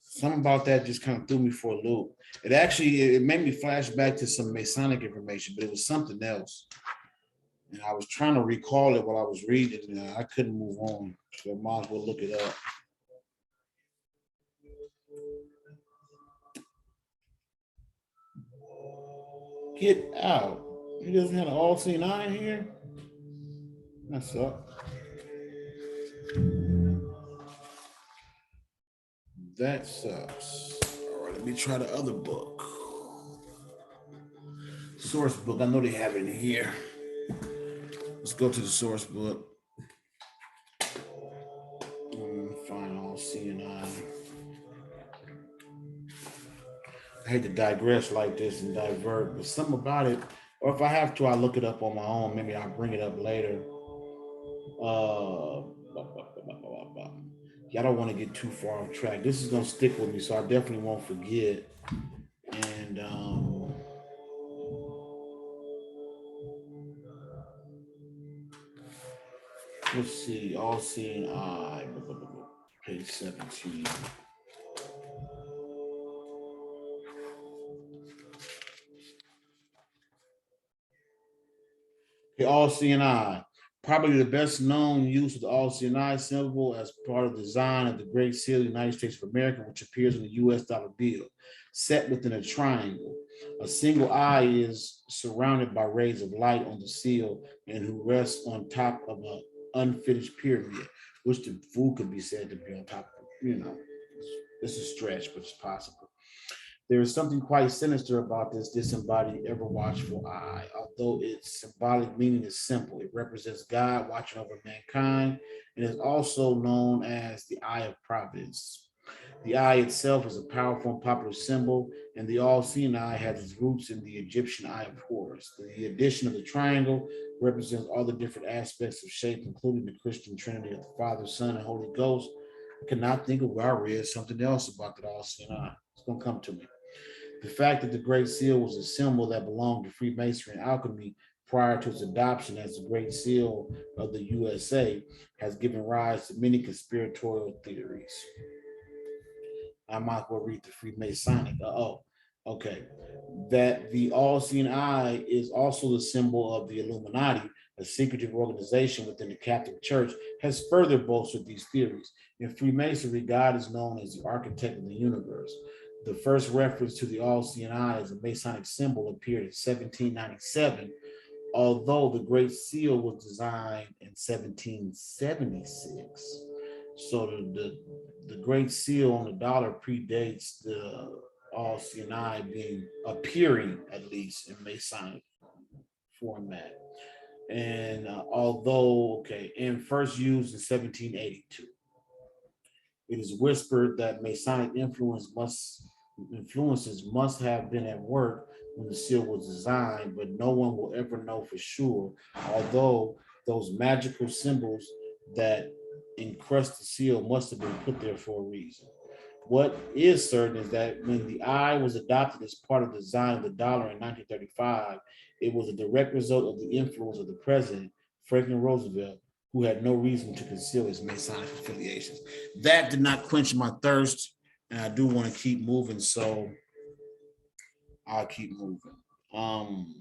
Something about that just kind of threw me for a loop. It made me flash back to some Masonic information, but it was something else. And I was trying to recall it while I was reading it, and I couldn't move on. So I might as well look it up. Get out. He doesn't have an all-seeing eye here? That sucks. That sucks. All right, let me try the other book. Sourcebook, I know they have it in here. Let's go to the Sourcebook. Find all-seeing eye. I hate to digress like this and divert, but something about it, or if I have to, I'll look it up on my own. Maybe I'll bring it up later. Y'all don't want to get too far off track. This is gonna stick with me, so I definitely won't forget. And let's see, all-seeing eye, page 17. The all-seeing eye. Probably the best known use of the all-seeing eye symbol as part of the design of the Great Seal of the United States of America, which appears on the US dollar bill, set within a triangle. A single eye is surrounded by rays of light on the seal and who rests on top of an unfinished pyramid, which the food could be said to be on top of, it's a stretch, but it's possible. There is something quite sinister about this disembodied, ever watchful eye. Although its symbolic meaning is simple, it represents God watching over mankind and is also known as the Eye of Providence. The eye itself is a powerful and popular symbol, and the all-seeing eye has its roots in the Egyptian Eye of Horus. The addition of the triangle represents all the different aspects of shape, including the Christian Trinity of the Father, Son, and Holy Ghost. I cannot think of where I read something else about that all-seeing eye. It's going to come to me. The fact that the Great Seal was a symbol that belonged to Freemasonry and alchemy prior to its adoption as the Great Seal of the USA has given rise to many conspiratorial theories. I might as well read the Freemasonic. Okay. That the all-seeing eye is also the symbol of the Illuminati, a secretive organization within the Catholic Church, has further bolstered these theories. In Freemasonry, God is known as the architect of the universe. The first reference to the all-seeing eye as a Masonic symbol appeared in 1797, although the Great Seal was designed in 1776. So the Great Seal on the dollar predates the all-seeing eye appearing, at least, in Masonic format. And and first used in 1782. It is whispered that Masonic influences must have been at work when the seal was designed, but no one will ever know for sure, although those magical symbols that encrust the seal must have been put there for a reason. What is certain is that when the eye was adopted as part of the design of the dollar in 1935, it was a direct result of the influence of the president, Franklin Roosevelt, who had no reason to conceal his Masonic affiliations. That did not quench my thirst, and I do want to keep moving, so I'll keep moving. I'm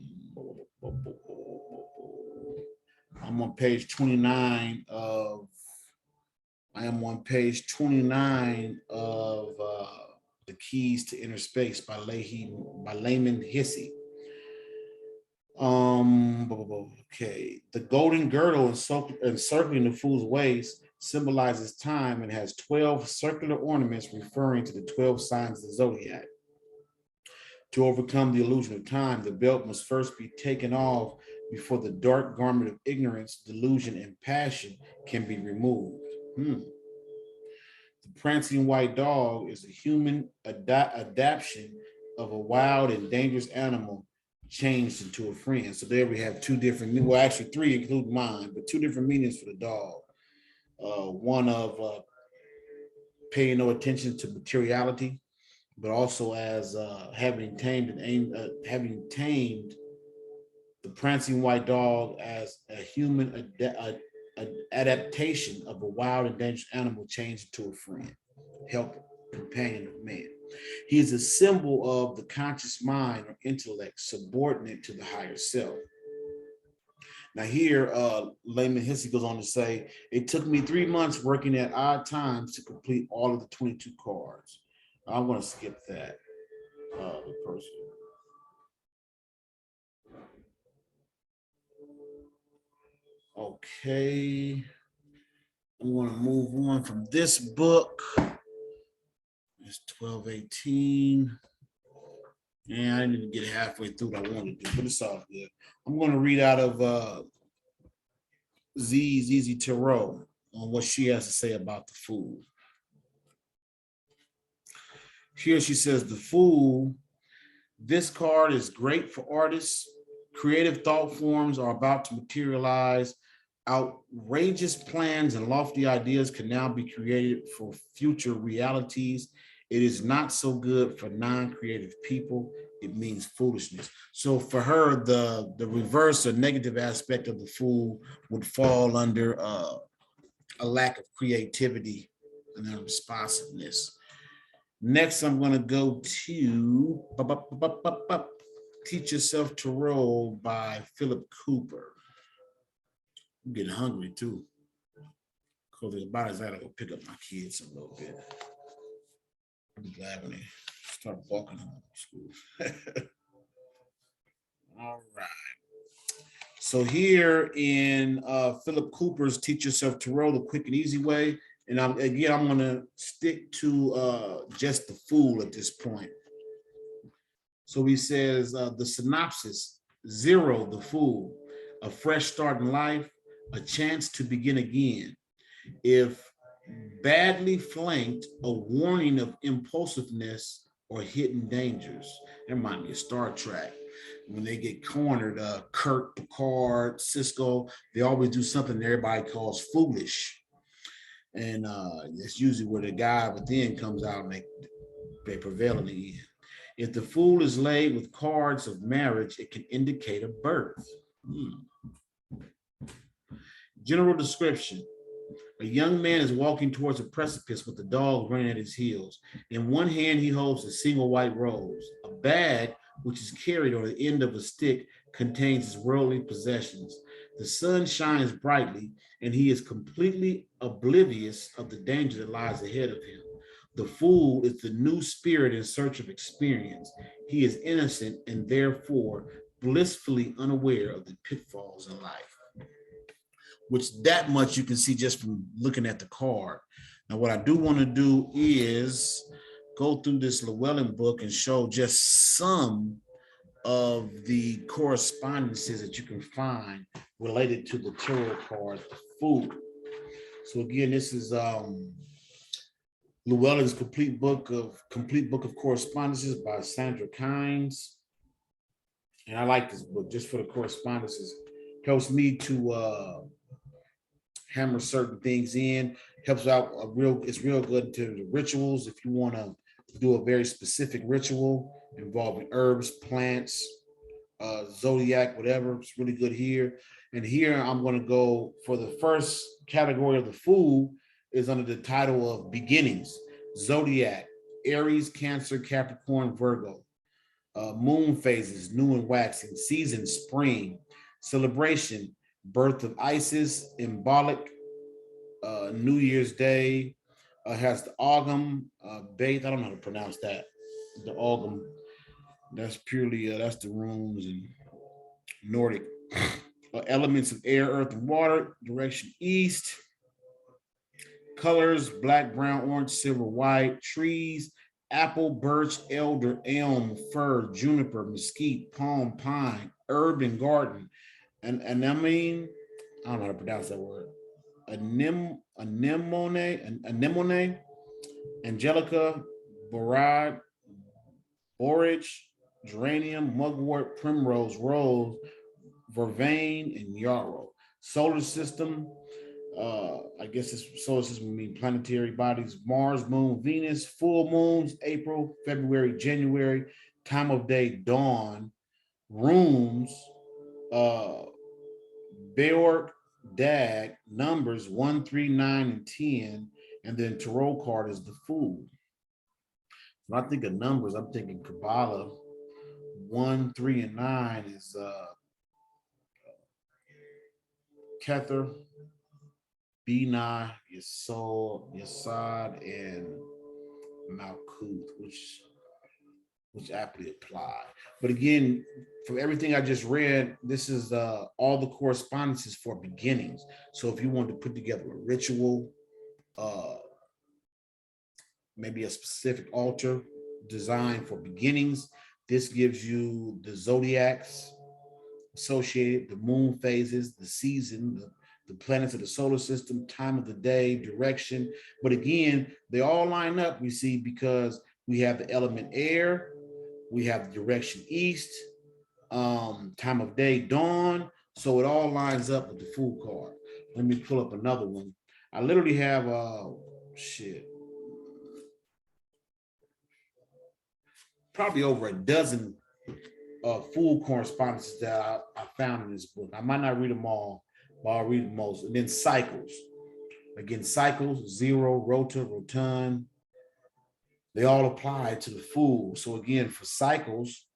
on page 29 of The Keys to Inner Space by Layman Hissey. Okay. The golden girdle encircling the fool's waist symbolizes time and has 12 circular ornaments referring to the 12 signs of the zodiac. To overcome the illusion of time, the belt must first be taken off before the dark garment of ignorance, delusion, and passion can be removed. The prancing white dog is a human adaptation of a wild and dangerous animal changed into a friend. So there we have two different, well, actually three, including mine, but two different meanings for the dog. One of paying no attention to materiality, but also as having tamed the prancing white dog as a human adaptation of a wild and dangerous animal changed into a friend, helper, companion of man. He is a symbol of the conscious mind or intellect subordinate to the higher self. Now here, Layman Hissey goes on to say, it took me 3 months working at odd times to complete all of the 22 cards. I'm going to skip that. The person. Okay. I'm going to move on from this book. It's 12:18. And I didn't even get halfway through what I wanted to do, but it's all good. I'm going to read out of ZZ Tarot on what she has to say about the Fool. Here she says, the Fool, this card is great for artists. Creative thought forms are about to materialize. Outrageous plans and lofty ideas can now be created for future realities. It is not so good for non-creative people. It means foolishness. So for her, the reverse or negative aspect of the Fool would fall under a lack of creativity and responsiveness. Next, I'm going to go to Teach Yourself Tarot by Phillip Cooper. I'm getting hungry too. Because about as I gotta go pick up my kids a little bit. I'll be glad when they start walking home from school. All right. So here in Philip Cooper's Teach Yourself Tarot, the quick and easy way. And I'm going to stick to just the fool at this point. So he says the synopsis: 0, the fool, a fresh start in life, a chance to begin again. If badly flanked, a warning of impulsiveness or hidden dangers. That reminds me of Star Trek. When they get cornered, Kirk, Picard, Cisco, they always do something that everybody calls foolish. And it's usually where the guy within comes out and they prevail in the end. If the fool is laid with cards of marriage, it can indicate a birth. General description: a young man is walking towards a precipice with a dog running at his heels. In one hand, he holds a single white rose. A bag, which is carried on the end of a stick, contains his worldly possessions. The sun shines brightly, and he is completely oblivious of the danger that lies ahead of him. The fool is the new spirit in search of experience. He is innocent and therefore blissfully unaware of the pitfalls in life. Which that much you can see just from looking at the card. Now, what I do want to do is go through this Llewelyn book and show just some of the correspondences that you can find related to the tarot card, the Fool. So again, this is Llewelyn's complete book of correspondences by Sandra Kyne. And I like this book just for the correspondences. It helps me to hammer certain things in, helps out it's real good to the rituals. If you want to do a very specific ritual involving herbs, plants, zodiac, whatever, it's really good here. And here I'm going to go for the first category of the Fool is under the title of beginnings. Zodiac: Aries, Cancer, Capricorn, Virgo. Moon phases: new and waxing. Season: spring. Celebration: birth of Isis, Embolic, New Year's Day, has the Ogum, Bait, I don't know how to pronounce that, the Ogum, that's purely, that's the runes and Nordic. Elements of air, earth, and water, direction east. Colors: black, brown, orange, silver, white. Trees: apple, birch, elder, elm, fir, juniper, mesquite, palm, pine. Herb and garden: and I mean, I don't know how to pronounce that word. Anemone, angelica, borage, geranium, mugwort, primrose, rose, vervain, and yarrow. Solar system, I guess this solar system would mean planetary bodies: Mars, Moon, Venus. Full moons: April, February, January. Time of day: dawn. Runes: Beork, Dag. Numbers: 1, 3, 9, and 10. And then tarot card is the Fool. When I think of numbers, I'm thinking Kabbalah. 1, 3, and 9 is Kether, Binah, Yesod, Yesod, and Malkuth, which aptly apply. But again, from everything I just read, this is all the correspondences for beginnings. So if you want to put together a ritual, maybe a specific altar designed for beginnings, this gives you the zodiacs associated, the moon phases, the season, the planets of the solar system, time of the day, direction. But again, they all line up, we see, because we have the element air, we have the direction east, time of day, dawn. So it all lines up with the Fool card. Let me pull up another one. I literally have probably over a dozen Fool correspondences that I found in this book. I might not read them all, but I'll read most. And then cycles. Again, cycles: zero, rota, rotund. They all apply to the Fool. So again, for cycles,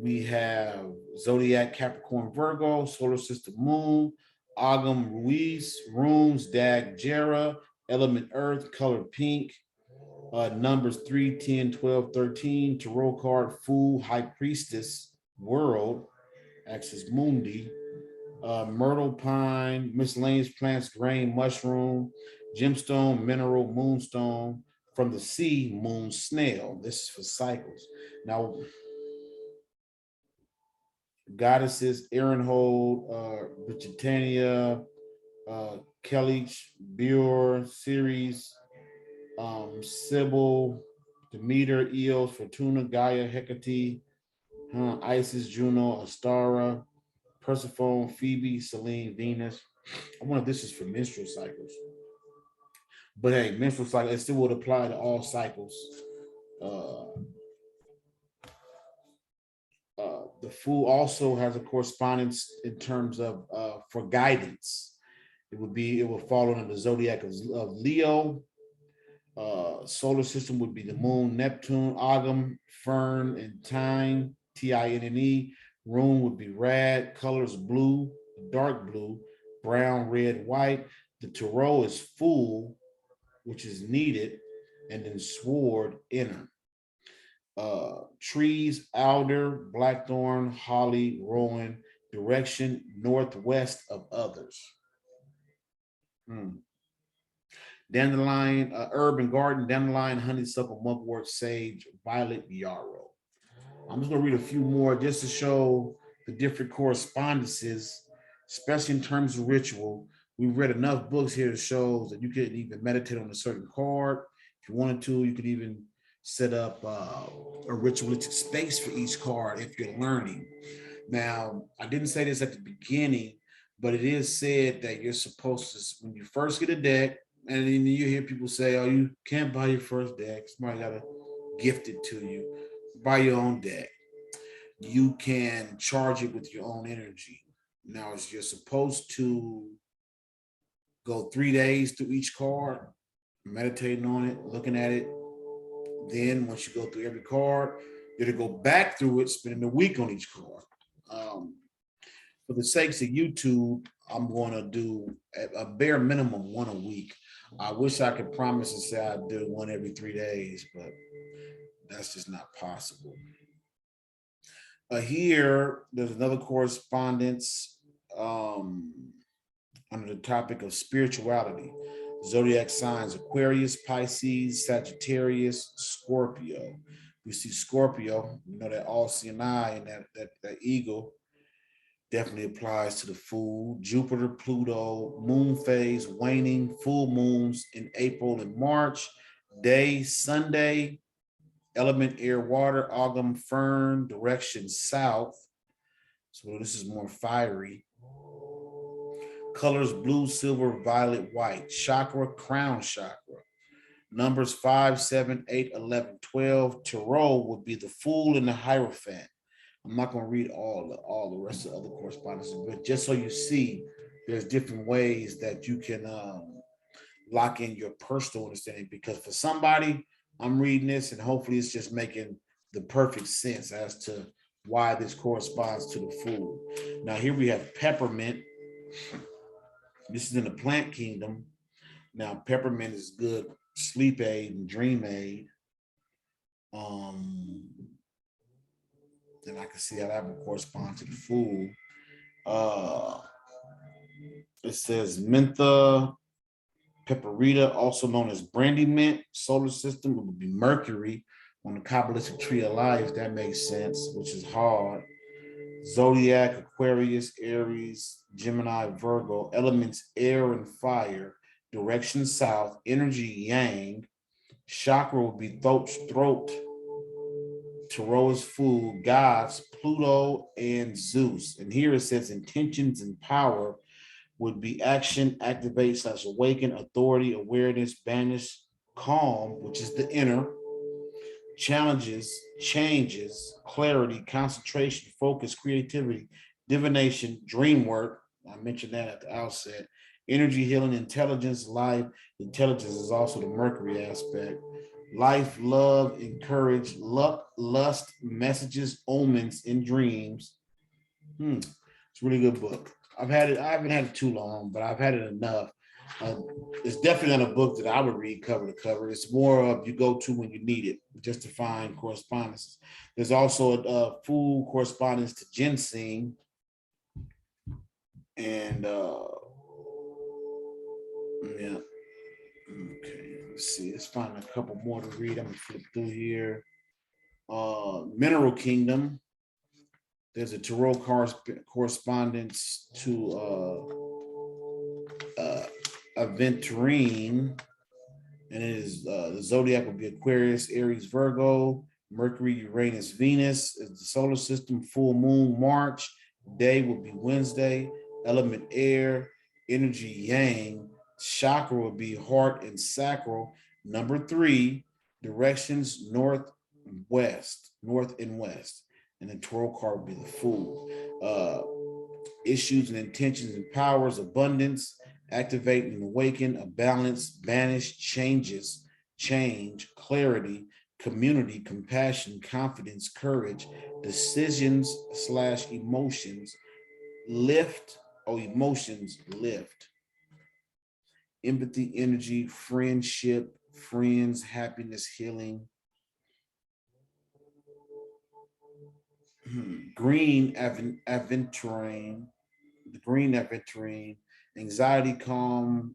We have Zodiac, Capricorn, Virgo, solar system Moon, Agam, Ruiz, Runes, Dag, Jera, element Earth, color pink, numbers 3, 10, 12, 13, tarot card, Fool, High Priestess, World, Axis Mundi, myrtle, pine, miscellaneous plants, grain, mushroom, gemstone, mineral, moonstone, from the sea, moon, snail. This is for cycles. Now, goddesses, Aaronhold, Britannia, Kellich, Bure, Ceres, Sybil, Demeter, Eos, Fortuna, Gaia, Hecate, Isis, Juno, Astara, Persephone, Phoebe, Selene, Venus. I wonder if this is for menstrual cycles. But hey, menstrual cycle, it still would apply to all cycles. The Fool also has a correspondence in terms of for guidance. It will fall under the zodiac of Leo. Solar system would be the Moon, Neptune, Agam, Fern, and Tyne, Tine. Rune would be Rad. Colors blue, dark blue, brown, red, white. The tarot is Fool, which is needed, and then Sword, inner. Trees, alder, blackthorn, holly, rowan. Direction northwest of others. Dandelion, herb and garden, dandelion, honeysuckle, mugwort, sage, violet, yarrow. I'm just gonna read a few more just to show the different correspondences, especially in terms of ritual. We've read enough books here to show that you could even meditate on a certain card. If you wanted to, you could even set up a ritualistic space for each card if you're learning. Now, I didn't say this at the beginning, but it is said that you're supposed to, when you first get a deck, and then you hear people say, oh, you can't buy your first deck. Somebody got to gift it to you. Buy your own deck. You can charge it with your own energy. Now, you're supposed to go 3 days through each card, meditating on it, looking at it. Then once you go through every card, you're to go back through it, spending a week on each card. For the sakes of YouTube, I'm going to do a bare minimum one a week. I wish I could promise and say I'd do one every 3 days, but that's just not possible. Here, there's another correspondence under the topic of spirituality. Zodiac signs: Aquarius, Pisces, Sagittarius, Scorpio. We see Scorpio, you know, that all-seeing eye and that eagle definitely applies to the Fool. Jupiter, Pluto, moon phase, waning, full moons in April and March. Day, Sunday, element air, water, Agam, Fern, direction south. So this is more fiery. Colors blue, silver, violet, white. Chakra, crown chakra. Numbers 5, 7, 8, 11, 12. Tarot would be the Fool and the Hierophant. I'm not going to read all the rest of the other correspondences, but just so you see, there's different ways that you can lock in your personal understanding, because for somebody, I'm reading this and hopefully it's just making the perfect sense as to why this corresponds to the Fool. Now here we have peppermint. This is in the plant kingdom. Now peppermint is good sleep aid and dream aid. And I can see how that would correspond to the Fool. It says mentha, pepperita, also known as brandy mint. Solar system, it would be Mercury on the Cabalistic tree of life. That makes sense, which is hard. Zodiac, Aquarius, Aries, Gemini, Virgo. Elements air and fire. Direction south. Energy yang. Chakra would be throat. Tarot is Fool. Gods, Pluto and Zeus. And here it says intentions and power would be action, activate / awaken, authority, awareness, banish, calm, which is the inner, challenges, changes, clarity, concentration, focus, creativity, divination, dream work. I mentioned that at the outset. Energy, healing, intelligence, life. Intelligence is also the Mercury aspect. Life, love, encourage, luck, lust, messages, omens, and dreams. It's a really good book. I've had it. I haven't had it too long, but I've had it enough. Uh, it's definitely not a book that I would read cover to cover. It's more of you go to when you need it, just to find correspondences. There's also a full correspondence to ginseng, and yeah. Okay, let's see. Let's find a couple more to read. I'm gonna flip through here. Mineral Kingdom. There's a tarot correspondence to Aventurine, and it is the zodiac will be Aquarius, Aries, Virgo, Mercury, Uranus, Venus is the solar system. Full moon March. Day will be Wednesday. Element air, energy yang. Chakra will be heart and sacral. Number 3, directions north and west, and the tarot card will be the Fool. Issues and intentions and powers, abundance, activate and awaken, a balance, banish, changes, change, clarity, community, compassion, confidence, courage, decisions / emotions, lift, emotions lift, empathy, energy, friendship, friends, happiness, healing. Green aventurine, the green aventurine, anxiety, calm,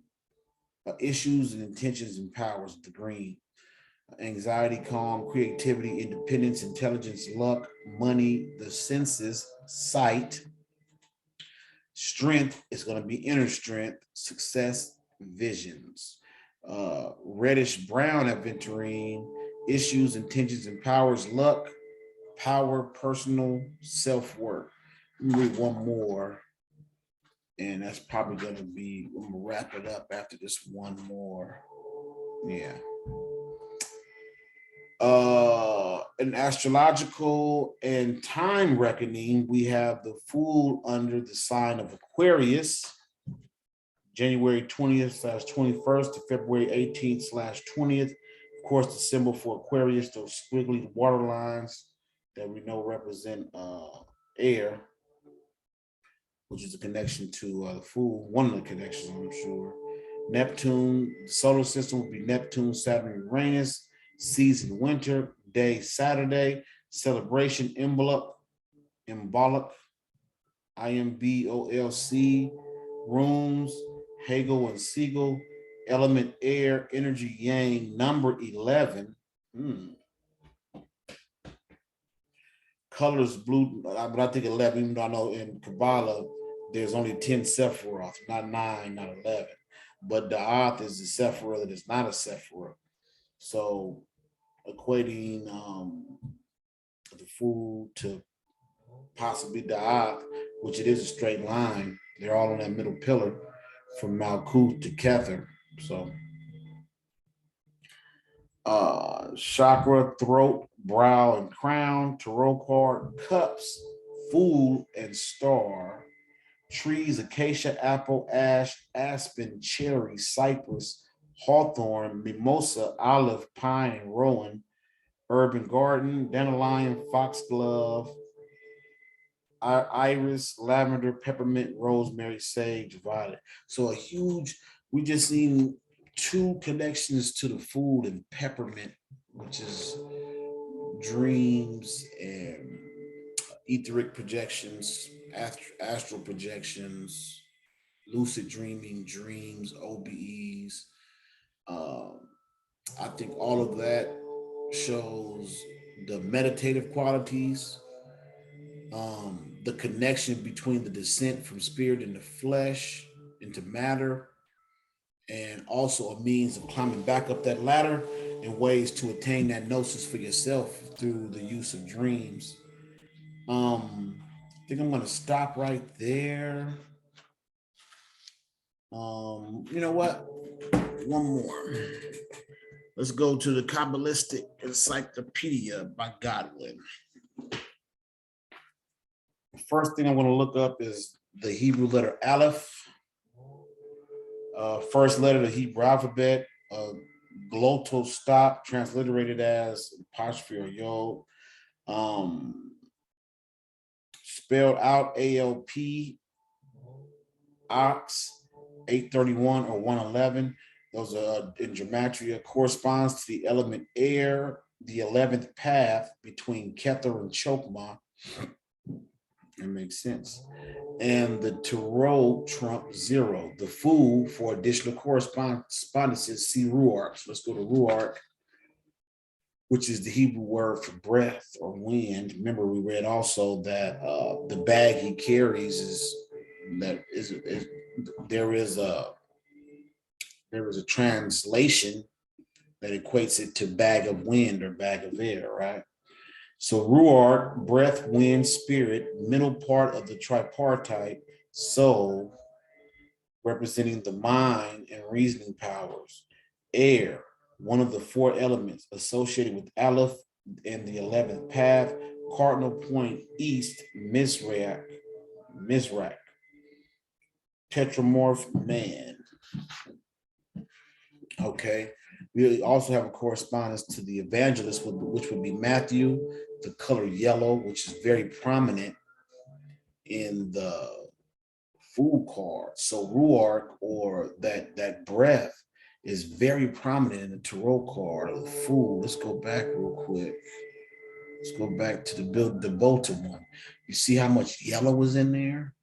issues and intentions and powers, the green. Anxiety, calm, creativity, independence, intelligence, luck, money, the senses, sight. Strength is going to be inner strength, success, visions. Reddish brown aventurine, issues, intentions, and powers, luck, power, personal, self-worth. Let me read one more, and that's probably going to be, I'm going to wrap it up after this one more. Yeah. An astrological and time reckoning, we have the Fool under the sign of Aquarius, January 20th/21st to February 18th/20th. Of course, the symbol for Aquarius, those squiggly water lines that we know represent air, which is a connection to the Fool, one of the connections, I'm sure. Neptune, the solar system will be Neptune, Saturn, Uranus. Season winter, day Saturday, celebration symbolic, IMBOLC, rooms, Hegel and Siegel, element air, energy yang, number 11. Colors blue, but I think 11, even though I know in Kabbalah there's only 10 Sephiroth, not 9, not 11. But the Da'ath is the Sephiroth that is not a Sephiroth. So equating the Fool to possibly Da'ath, which it is a straight line. They're all on that middle pillar from Malkuth to Kether. So chakra, throat, brow, and crown, tarot card, cups, Fool and star, trees, acacia, apple, ash, aspen, cherry, cypress, hawthorn, mimosa, olive, pine, and rowan, urban garden, dandelion, foxglove, iris, lavender, peppermint, rosemary, sage, violet. So a huge, we just seen 2 connections to the Fool and peppermint, which is dreams and etheric projections, astral projections, lucid dreaming, dreams, OBEs. I think all of that shows the meditative qualities, the connection between the descent from spirit into flesh, into matter, and also a means of climbing back up that ladder and ways to attain that gnosis for yourself through the use of dreams. I think I'm going to stop right there. You know what? One more. Let's go to the Cabalistic Encyclopedia by Godwin. The first thing I'm going to look up is the Hebrew letter Aleph. First letter of the Hebrew alphabet. glottal stop, transliterated as apostrophe or yod. Spelled out ALP, ox, 831 or 111. Those are in gematria, corresponds to the element air, the 11th path between Kether and Chokmah. That makes sense. And the tarot trump 0. The fool for additional correspondences, see Ruark. So let's go to Ruark, which is the Hebrew word for breath or wind. Remember, we read also that the bag he carries there is a translation that equates it to bag of wind or bag of air, right? So Ruark, breath, wind, spirit, middle part of the tripartite, soul, representing the mind and reasoning powers. Air, one of the 4 elements associated with Aleph and the 11th path, cardinal point east, Mizrach, tetramorph man. Okay. We also have a correspondence to the evangelist, which would be Matthew, the color yellow, which is very prominent in the fool card. So Ruark, or that breath, is very prominent in the tarot card of the fool. Let's go back real quick. Let's go back to the Bolton one. You see how much yellow is in there?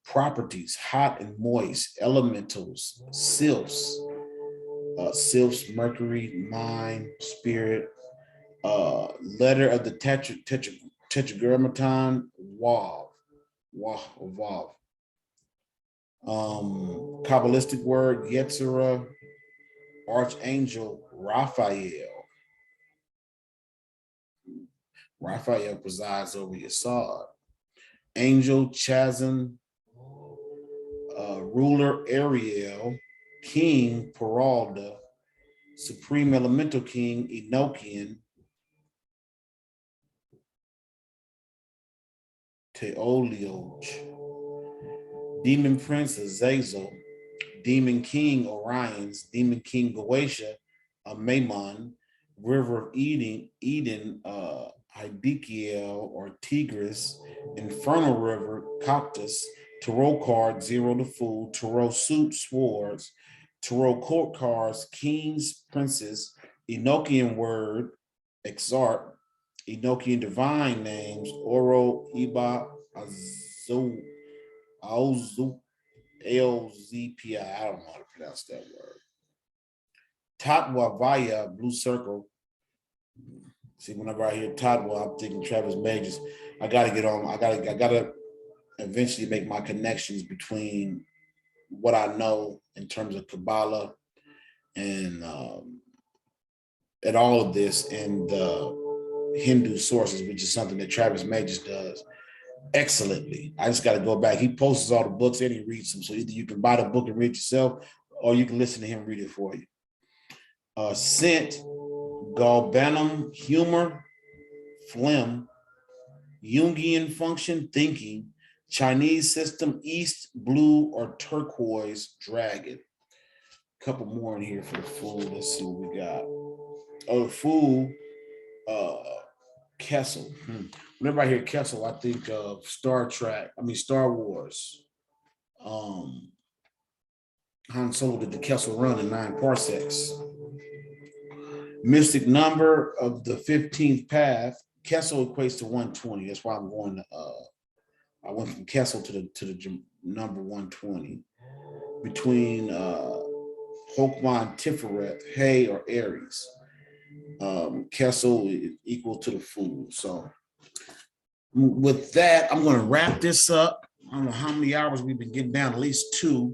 Properties, hot and moist, elementals, sylphs, Mercury, mind, spirit, letter of the tetragrammaton, Wav. Cabalistic word, Yetzirah, archangel, Raphael. Raphael presides over Yesod. Angel, Chazan, ruler, Ariel, king, Peralda, supreme elemental king, Enochian, Teolioj, demon prince, Azazel, demon king, Orion's, demon king, Goetia, Maimon, river of Eden, Hydekiel or Tigris, infernal river, Coptus, tarot card, 0 to fool, tarot suit, swords, tarot court cards, kings, princes, Enochian word, exarch, Enochian divine names, Oro, Iba, Azu, LZPI, I don't know how to pronounce that word. Tatwa Vaya, blue circle. See, whenever I hear Tatwa, I'm thinking Travis Majors. I gotta get on, I gotta eventually make my connections between what I know in terms of Kabbalah and all of this and Hindu sources, which is something that Travis Majors does excellently. I just got to go back. He posts all the books and he reads them. So either you can buy the book and read yourself, or you can listen to him read it for you. Scent, galbanum, humor, phlegm, Jungian function, thinking, Chinese system, East, blue or turquoise, dragon. A couple more in here for the fool. Let's see what we got. Oh, the fool, Kessel. Whenever I hear Kessel, I think of Star Wars. Han Solo did the Kessel Run in 9 parsecs. Mystic number of the 15th path. Kessel equates to 120. That's why I'm going to, I went from Kessel to the number 120. Between Hokmah and Tiferet, Hay or Aries. Kessel is equal to the fool. So with that, I'm going to wrap this up. I don't know how many hours we've been getting down, at least 2.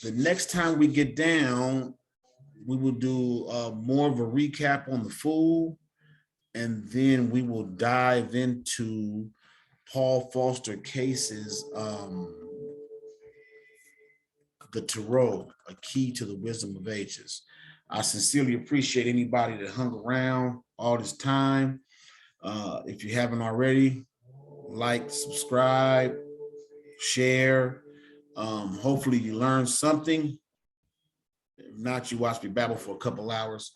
The next time we get down, we will do more of a recap on the fool, and then we will dive into Paul Foster Case's The Tarot, A Key to the Wisdom of Ages. I sincerely appreciate anybody that hung around all this time. If you haven't already, like, subscribe, share. Hopefully you learned something. not you watch me babble for a couple hours.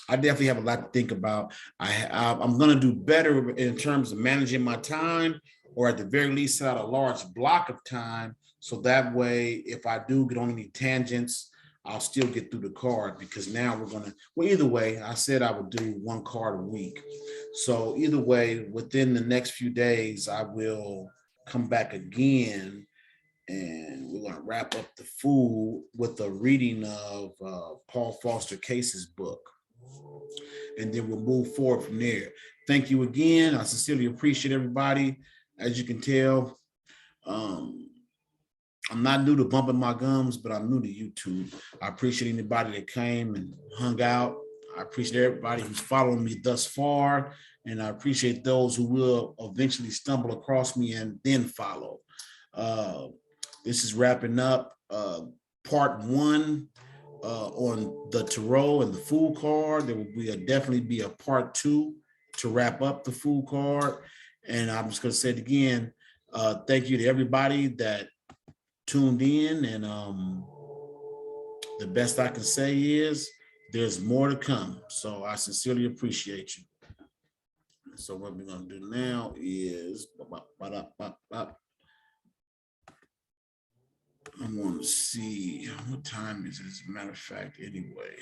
I definitely have a lot to think about. I'm going to do better in terms of managing my time, or at the very least set out a large block of time. So that way, if I do get on any tangents, I'll still get through the card, because now we're going to, well, either way, I said I would do one card a week. So either way, within the next few days, I will come back again, and we're going to wrap up the food with a reading of Paul Foster Case's book. And then we'll move forward from there. Thank you again. I sincerely appreciate everybody. As you can tell, I'm not new to bumping my gums, but I'm new to YouTube. I appreciate anybody that came and hung out. I appreciate everybody who's following me thus far. And I appreciate those who will eventually stumble across me and then follow. This is wrapping up part one on the tarot and the Fool card. There will definitely be a part two to wrap up the Fool card. And I'm just going to say it again. Thank you to everybody that tuned in. And the best I can say is there's more to come. So I sincerely appreciate you. So what we're going to do now is I want to see what time is it, as a matter of fact, anyway.